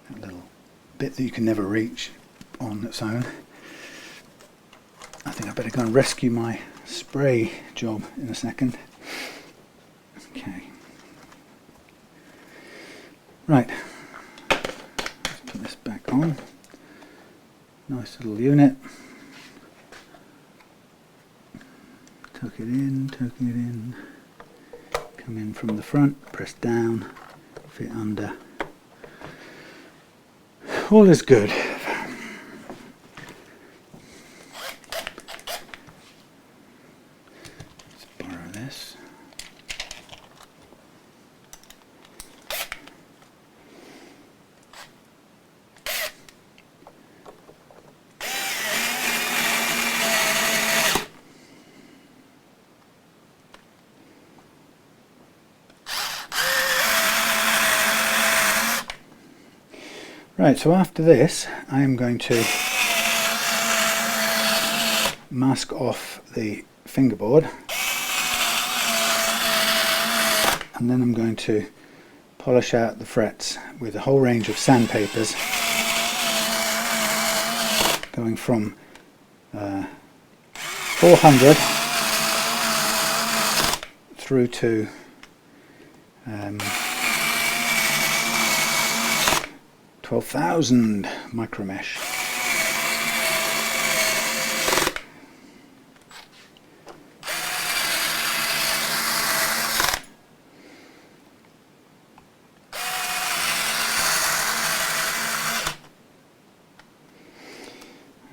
Speaker 1: That little bit that you can never reach on its own. I think I better go and rescue my spray job in a second. Okay. Right. Let's put this back on. Nice little unit. Tuck it in. Come in from the front, press down, fit under. All is good. Let's borrow this. Right, so after this I am going to mask off the fingerboard, and then I'm going to polish out the frets with a whole range of sandpapers, going from 400 through to 12,000 micromesh.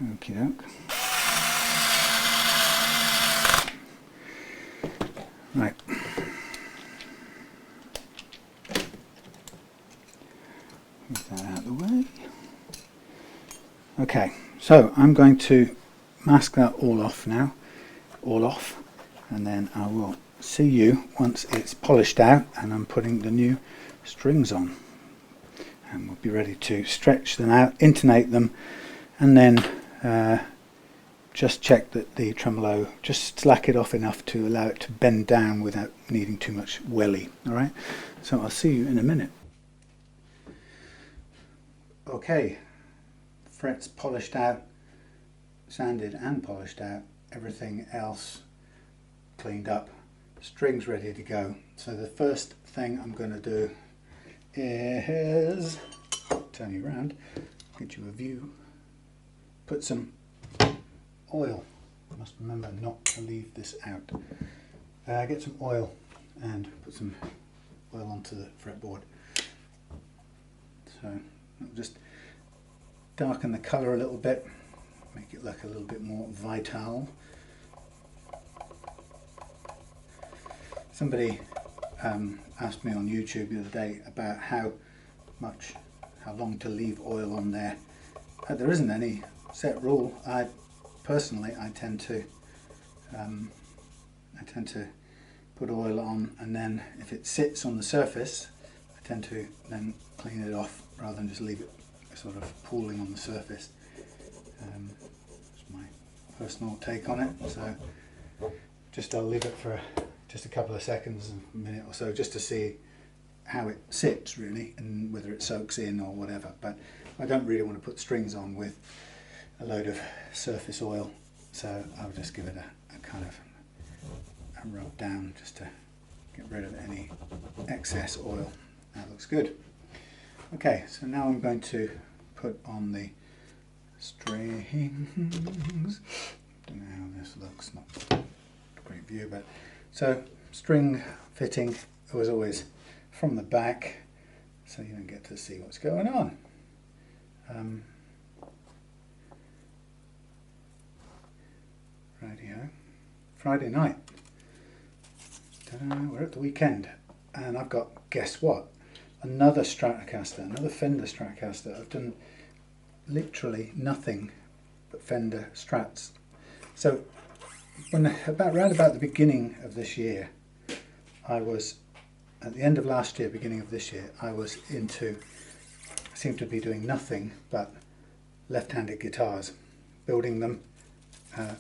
Speaker 1: Okie doke. Right. Move that out of the way. Okay, so I'm going to mask that all off now, and then I will see you once it's polished out and I'm putting the new strings on, and we'll be ready to stretch them out, intonate them, and then just check that the tremolo, just slack it off enough to allow it to bend down without needing too much welly. Alright, so I'll see you in a minute. Okay, frets polished out, sanded and polished out, everything else cleaned up, strings ready to go. So the first thing I'm going to do is turn you around, get you a view, put some oil. I must remember not to leave this out. Get some oil and put some oil onto the fretboard. So I'll just darken the colour a little bit, make it look a little bit more vital. Somebody asked me on YouTube the other day about how long to leave oil on there. There isn't any set rule. Personally I tend to put oil on, and then if it sits on the surface I tend to then clean it off rather than just leave it sort of pooling on the surface. That's my personal take on it. So I'll leave it for just a couple of seconds, a minute or so, just to see how it sits really, and whether it soaks in or whatever. But I don't really want to put strings on with a load of surface oil, so I'll just give it a kind of a rub down just to get rid of any excess oil. That looks good. Okay, so now I'm going to put on the strings. Don't know how this looks, not a great view, but so string fitting was always from the back, so you don't get to see what's going on. Radio. Friday night. Ta-da, we're at the weekend, and I've got, guess what? Another Stratocaster, another Fender Stratocaster. I've done literally nothing but Fender Strats. So round about the beginning of this year, at the end of last year, beginning of this year, I was into seem to be doing nothing but left-handed guitars, building them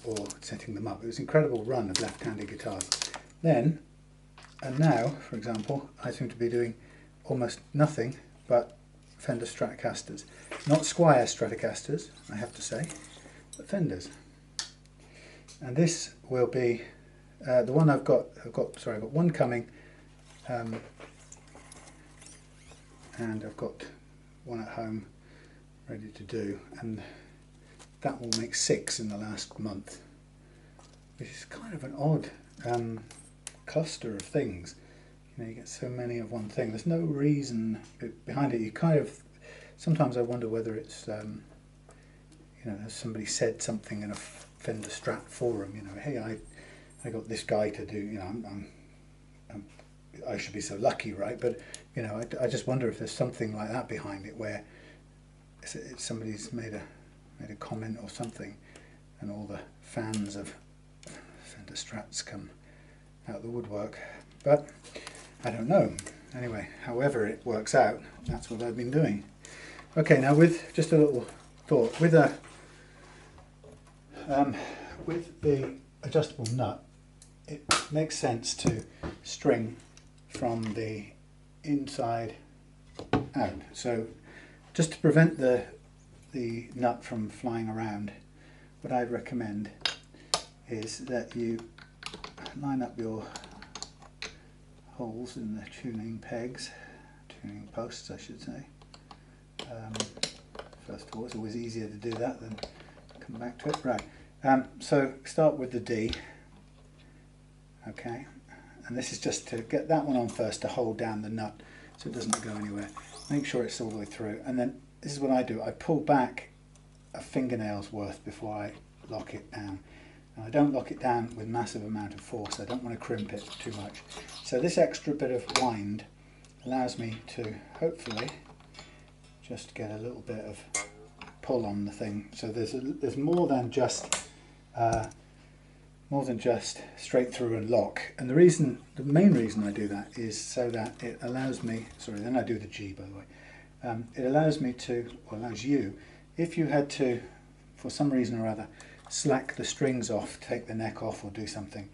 Speaker 1: or setting them up. It was an incredible run of left-handed guitars. Then, and now, for example, I seem to be doing almost nothing but Fender Stratocasters. Not Squier Stratocasters, I have to say, but Fenders. And this will be the one I've got one coming, and I've got one at home ready to do, and that will make 6 in the last month, which is kind of an odd cluster of things. You know, you get so many of one thing. There's no reason behind it. You kind of, sometimes I wonder whether it's you know, has somebody said something in a Fender Strat forum, you know, hey, I got this guy to do, you know, I should be so lucky, right? But you know, I just wonder if there's something like that behind it, where somebody's made a comment or something, and all the fans of Fender Strats come out the woodwork. But I don't know. Anyway, however it works out, that's what I've been doing. Okay, now with just a little thought, with the adjustable nut, it makes sense to string from the inside out. So just to prevent the nut from flying around, what I'd recommend is that you line up your holes in the tuning pegs, tuning posts I should say. First of all, it's always easier to do that than come back to it. Right, so start with the D, okay, and this is just to get that one on first, to hold down the nut so it doesn't go anywhere. Make sure it's all the way through, and then this is what I do. I pull back a fingernail's worth before I lock it down. And I don't lock it down with massive amount of force. I don't want to crimp it too much. So this extra bit of wind allows me to hopefully just get a little bit of pull on the thing. So there's more than just straight through and lock. And the main reason I do that is so that it allows me. Sorry, then I do the G, by the way. It allows me to, or allows you, if you had to, for some reason or other, slack the strings off, take the neck off or do something,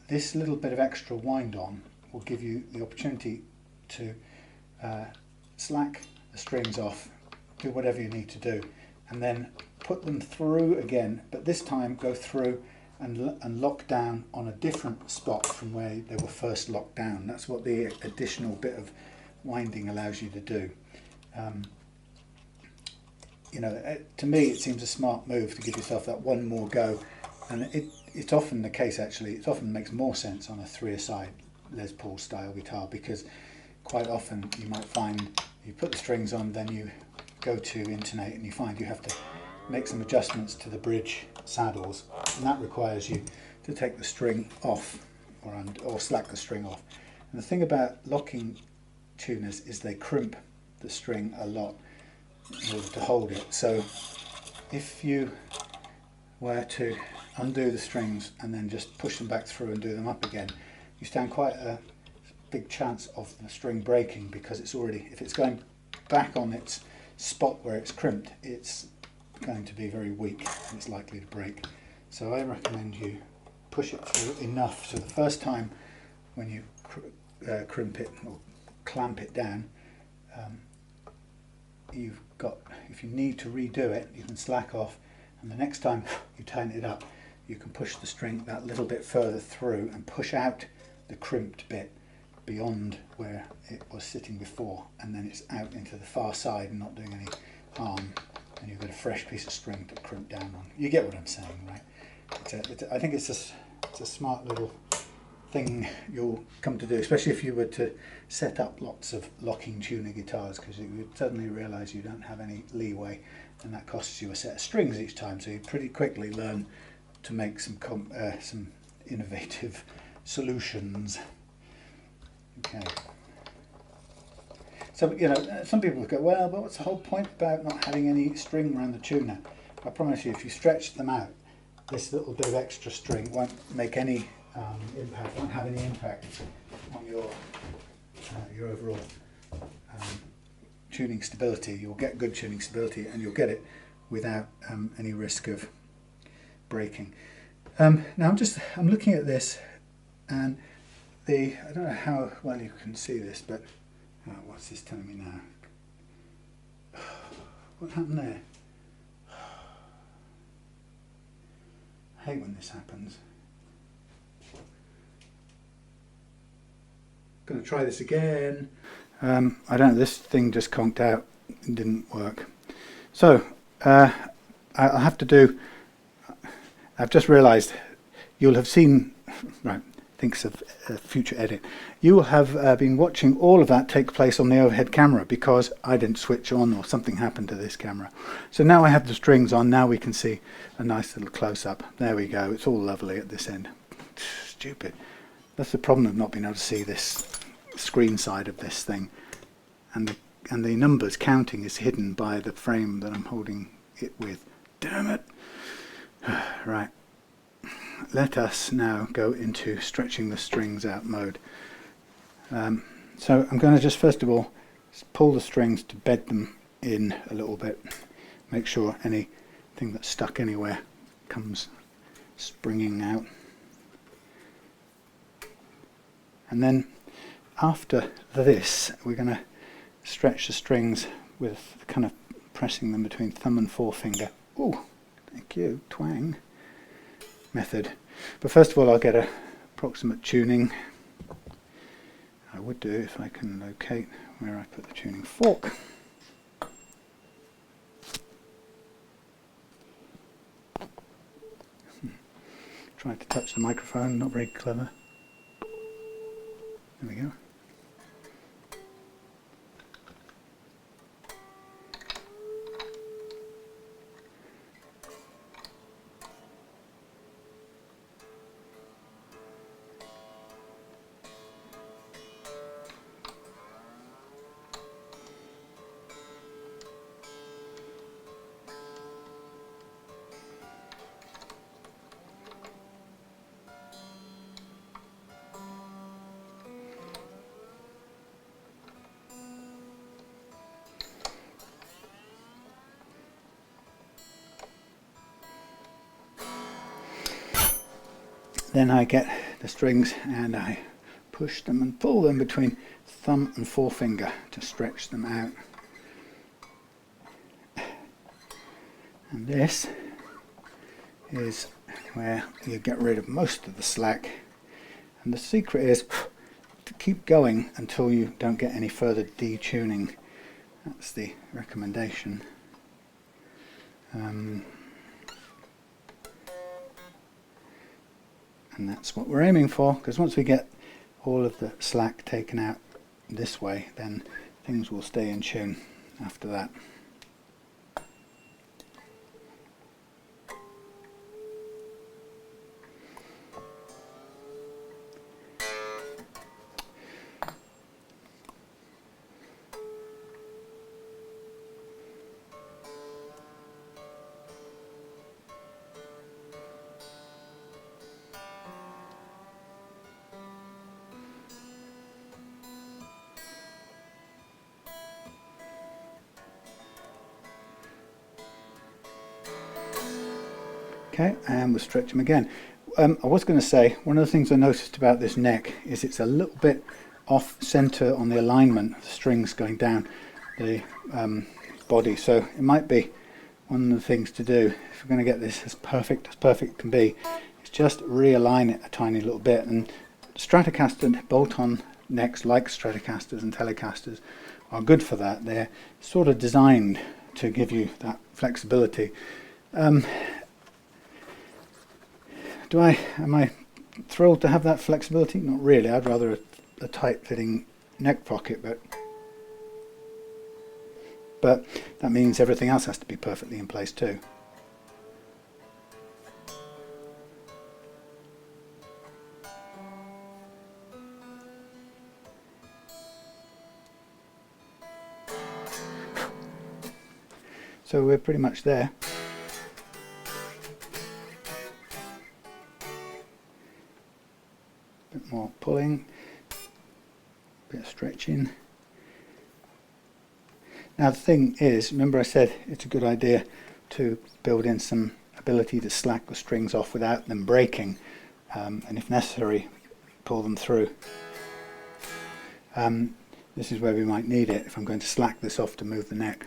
Speaker 1: this little bit of extra wind on will give you the opportunity to slack the strings off, do whatever you need to do, and then put them through again, but this time go through and lock down on a different spot from where they were first locked down. That's what the additional bit of winding allows you to do. You know, to me it seems a smart move to give yourself that one more go, and it's often the case actually. It often makes more sense on a 3-a-side Les Paul style guitar, because quite often you might find you put the strings on, then you go to intonate and you find you have to make some adjustments to the bridge saddles, and that requires you to take the string off or slack the string off. And the thing about locking tuners is they crimp the string a lot in order to hold it. So if you were to undo the strings and then just push them back through and do them up again, you stand quite a big chance of the string breaking, because it's already, if it's going back on its spot where it's crimped, it's going to be very weak and it's likely to break. So I recommend you push it through enough so the first time when you crimp it or clamp it down, you've got, if you need to redo it, you can slack off, and the next time you tighten it up, you can push the string that little bit further through and push out the crimped bit beyond where it was sitting before, and then it's out into the far side and not doing any harm, and you've got a fresh piece of string to crimp down on. You get what I'm saying, right? I think it's a smart little thing you'll come to do, especially if you were to set up lots of locking tuner guitars, because you would suddenly realise you don't have any leeway, and that costs you a set of strings each time. So you pretty quickly learn to make some innovative solutions. Okay. So, you know, some people go, well, but what's the whole point about not having any string around the tuner? I promise you, if you stretch them out, this little bit of extra string won't make any impact, won't have any impact on your overall tuning stability. You'll get good tuning stability, and you'll get it without any risk of breaking. Now I'm looking at this, and I don't know how well you can see this, but what's this telling me now? What happened there? I hate when this happens. Going to try this again. I don't know, this thing just conked out and didn't work. So I'll have to do, I've just realised you'll have seen, right, thinks of a future edit. You will have been watching all of that take place on the overhead camera because I didn't switch on or something happened to this camera. So now I have the strings on, now we can see a nice little close-up. There we go, it's all lovely at this end. Stupid. That's the problem of not being able to see this screen side of this thing. And the numbers counting is hidden by the frame that I'm holding it with. Damn it! Right. Let us now go into stretching the strings out mode. So I'm going to just first of all pull the strings to bed them in a little bit. Make sure anything that's stuck anywhere comes springing out. And then after this we're going to stretch the strings with kind of pressing them between thumb and forefinger. Ooh, thank you, twang method. But first of all I'll get an approximate tuning. I would do if I can locate where I put the tuning fork. Tried to touch the microphone, not very clever. There we go. Then I get the strings and I push them and pull them between thumb and forefinger to stretch them out. And this is where you get rid of most of the slack. And the secret is to keep going until you don't get any further detuning. That's the recommendation. And that's what we're aiming for, because once we get all of the slack taken out this way, then things will stay in tune after that. Okay, and we'll stretch them again. I was going to say, one of the things I noticed about this neck is it's a little bit off center on the alignment of the strings going down the body, so it might be one of the things to do if we're going to get this as perfect can be, is just realign it a tiny little bit. And Stratocaster bolt-on necks, like Stratocasters and Telecasters, are good for that. They're sort of designed to give you that flexibility. Am I thrilled to have that flexibility? Not really. I'd rather a tight-fitting neck pocket, but that means everything else has to be perfectly in place too. So we're pretty much there. Bit more pulling, bit of stretching. Now the thing is, remember I said it's a good idea to build in some ability to slack the strings off without them breaking, and if necessary pull them through. This is where we might need it if I'm going to slack this off to move the neck.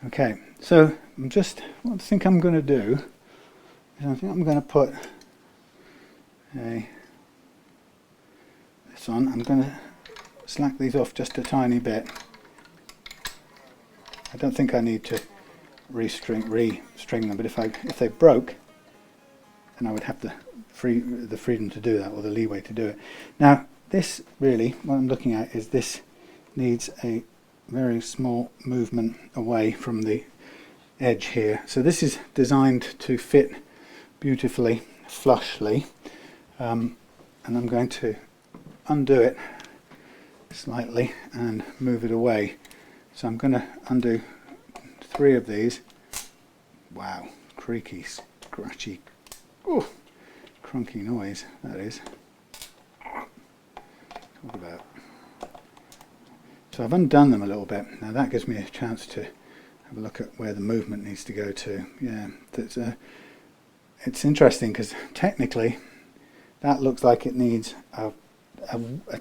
Speaker 1: Okay, so what I think I'm going to do is I think I'm going to put this on. I'm going to slack these off just a tiny bit. I don't think I need to restring them, but if they broke, then I would have the freedom to do that, or the leeway to do it. Now this really, what I'm looking at is this needs a very small movement away from the edge here. So this is designed to fit beautifully flushly, and I'm going to undo it slightly and move it away. So I'm going to undo 3 of these. Wow, creaky, scratchy, crunky noise that is. Talk about. So I've undone them a little bit. Now that gives me a chance to have a look at where the movement needs to go to. Yeah, it's interesting because technically that looks like it needs a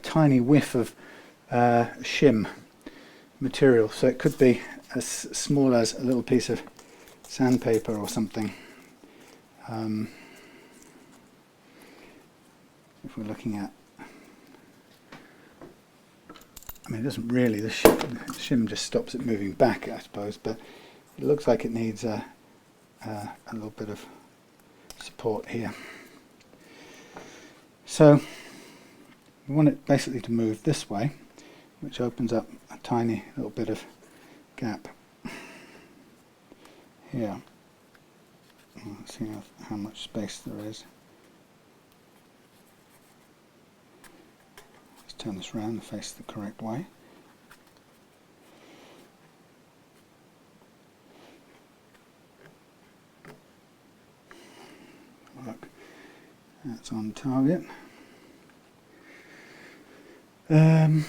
Speaker 1: tiny whiff of shim material. So it could be as small as a little piece of sandpaper or something. If we're looking at, I mean, it doesn't really, the shim just stops it moving back, I suppose, but it looks like it needs a little bit of support here. So we want it basically to move this way, which opens up a tiny little bit of gap here. Let's see how much space there is. Turn this round and face the correct way. Look, that's on target. Thin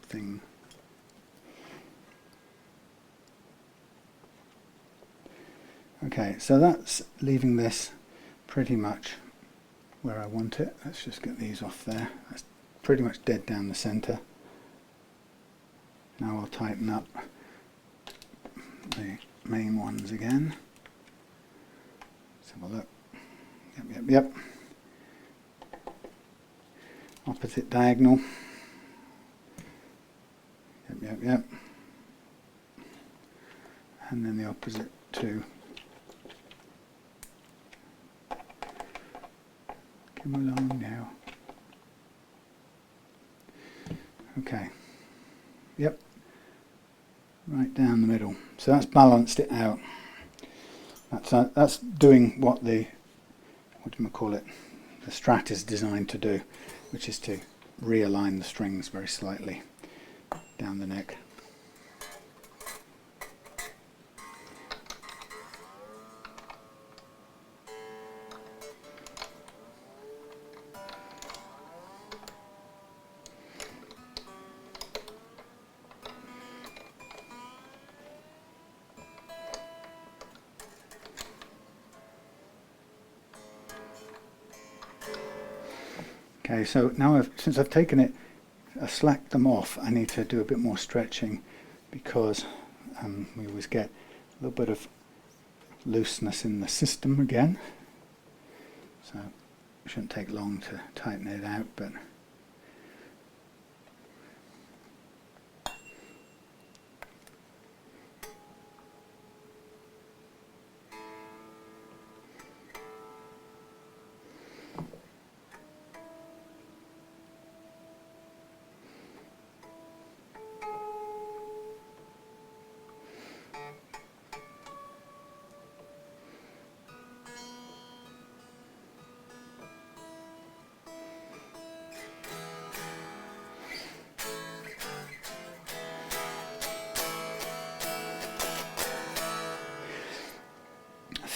Speaker 1: thing. Okay, so that's leaving this pretty much where I want it. Let's just get these off there. That's pretty much dead down the center. Now I'll tighten up the main ones again. Let's have a look. Yep. Opposite diagonal. Yep. And then the opposite too. Come along now. Okay. Yep. Right down the middle. So that's balanced it out. That's doing what the Strat is designed to do, which is to realign the strings very slightly down the neck. Okay, so now since I've taken it, slacked them off, I need to do a bit more stretching because we always get a little bit of looseness in the system again. So it shouldn't take long to tighten it out, but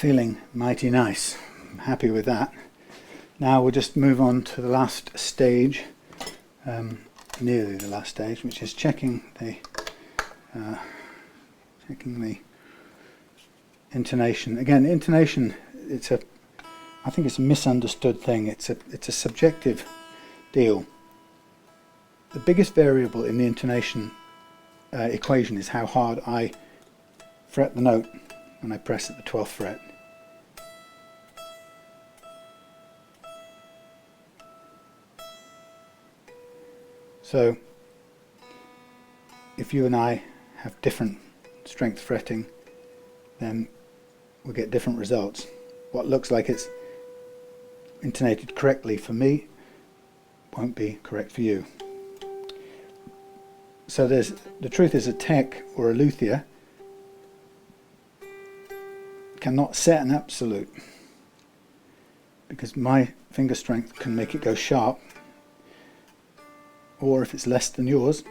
Speaker 1: feeling mighty nice. I'm happy with that. Now we'll just move on to the last stage, nearly the last stage, which is checking the intonation. Again, intonation, I think it's a misunderstood thing. It's a subjective deal. The biggest variable in the intonation equation is how hard I fret the note when I press at the 12th fret. So if you and I have different strength fretting, then we'll get different results. What looks like it's intonated correctly for me won't be correct for you. So the truth is, a tech or a luthier cannot set an absolute, because my finger strength can make it go sharp, or if it's less than yours,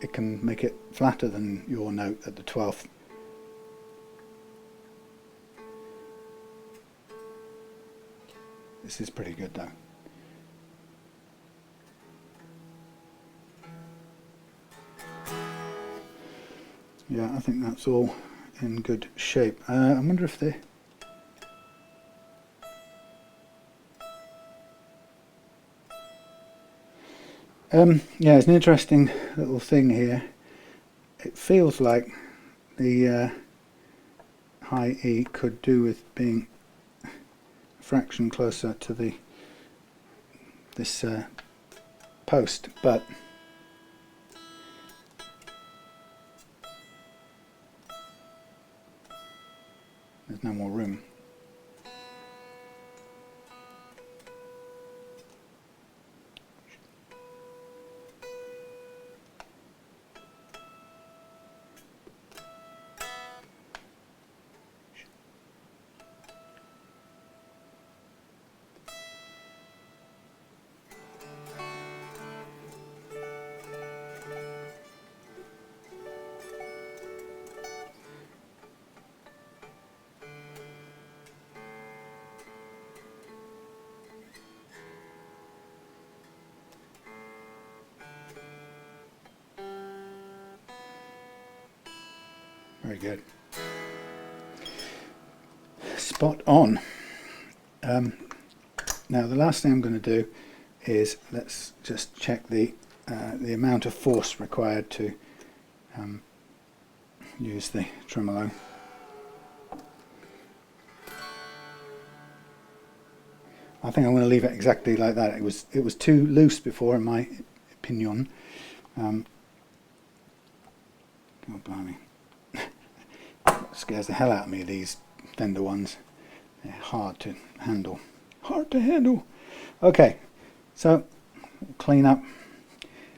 Speaker 1: it can make it flatter than your note at the 12th. This is pretty good though. Yeah, I think that's all in good shape. I wonder if they... yeah, it's an interesting little thing here. It feels like the high E could do with being a fraction closer to this post, but there's no more room. Very good. Spot on. Now the last thing I'm going to do is let's just check the amount of force required to use the tremolo. I think I'm going to leave it exactly like that. It was too loose before, in my opinion. Oh blimey. Scares the hell out of me, these Fender ones. They're hard to handle. Hard to handle. Okay, so clean up.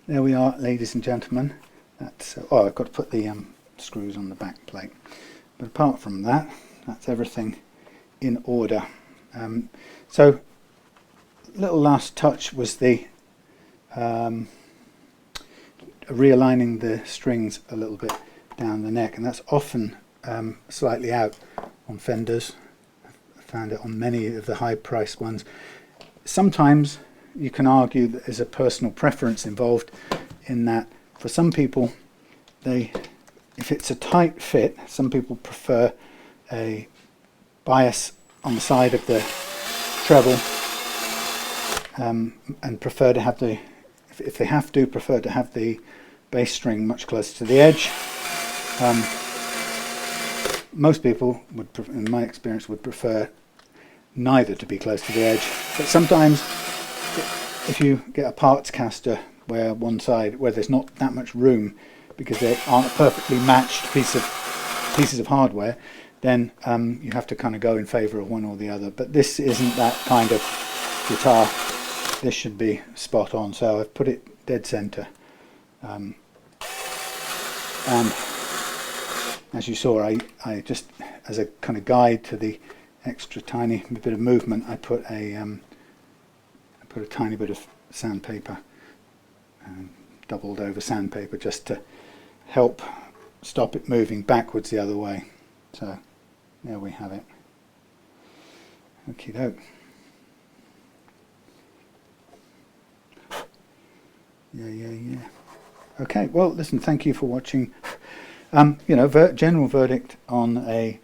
Speaker 1: There we are, ladies and gentlemen. That's oh, I've got to put the screws on the back plate. But apart from that, that's everything in order. So, little last touch was the realigning the strings a little bit down the neck, and that's often slightly out on Fenders. I found it on many of the high-priced ones. Sometimes you can argue that there's a personal preference involved in that. For some people, if it's a tight fit, some people prefer a bias on the side of the treble, and prefer to have if they have to, prefer to have the bass string much closer to the edge. Most people would, in my experience, would prefer neither to be close to the edge. But sometimes, if you get a parts caster where there's not that much room because they aren't a perfectly matched pieces of hardware, then you have to kind of go in favour of one or the other. But this isn't that kind of guitar. This should be spot on. So I've put it dead centre. And as you saw, I just, as a kind of guide to the extra tiny bit of movement, I put a tiny bit of sandpaper, doubled over sandpaper, just to help stop it moving backwards the other way. So there we have it. Okie doke. Yeah. Okay, well, listen, thank you for watching. You know, general verdict on a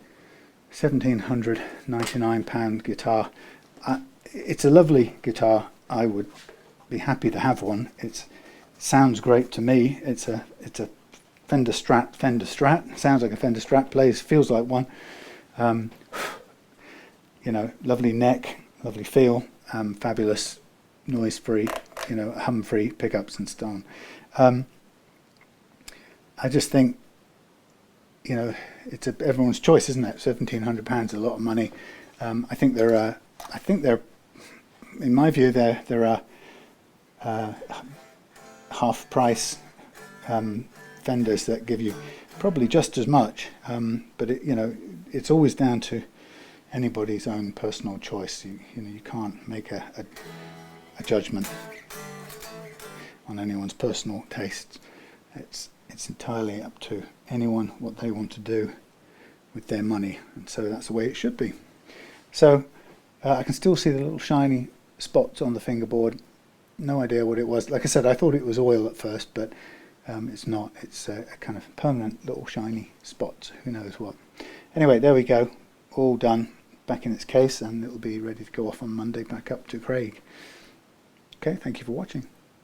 Speaker 1: £1,799 guitar. It's a lovely guitar. I would be happy to have one. It sounds great to me. It's a Fender Strat. Sounds like a Fender Strat. Feels like one. You know, lovely neck, lovely feel, fabulous noise-free, you know, hum-free pickups and so on. I just think, you know, it's everyone's choice, isn't it? £1,700 is a lot of money. I think they're, in my view, there are half-price Fenders that give you probably just as much. But you know, it's always down to anybody's own personal choice. You know, you can't make a judgment on anyone's personal tastes. It's entirely up to anyone what they want to do with their money, and so that's the way it should be. So I can still see the little shiny spots on the fingerboard. No idea what it was. Like I said, I thought it was oil at first, but it's not. It's a kind of permanent little shiny spots. Who knows what. Anyway, there we go. All done. Back in its case, and it'll be ready to go off on Monday back up to Craig. Okay, thank you for watching.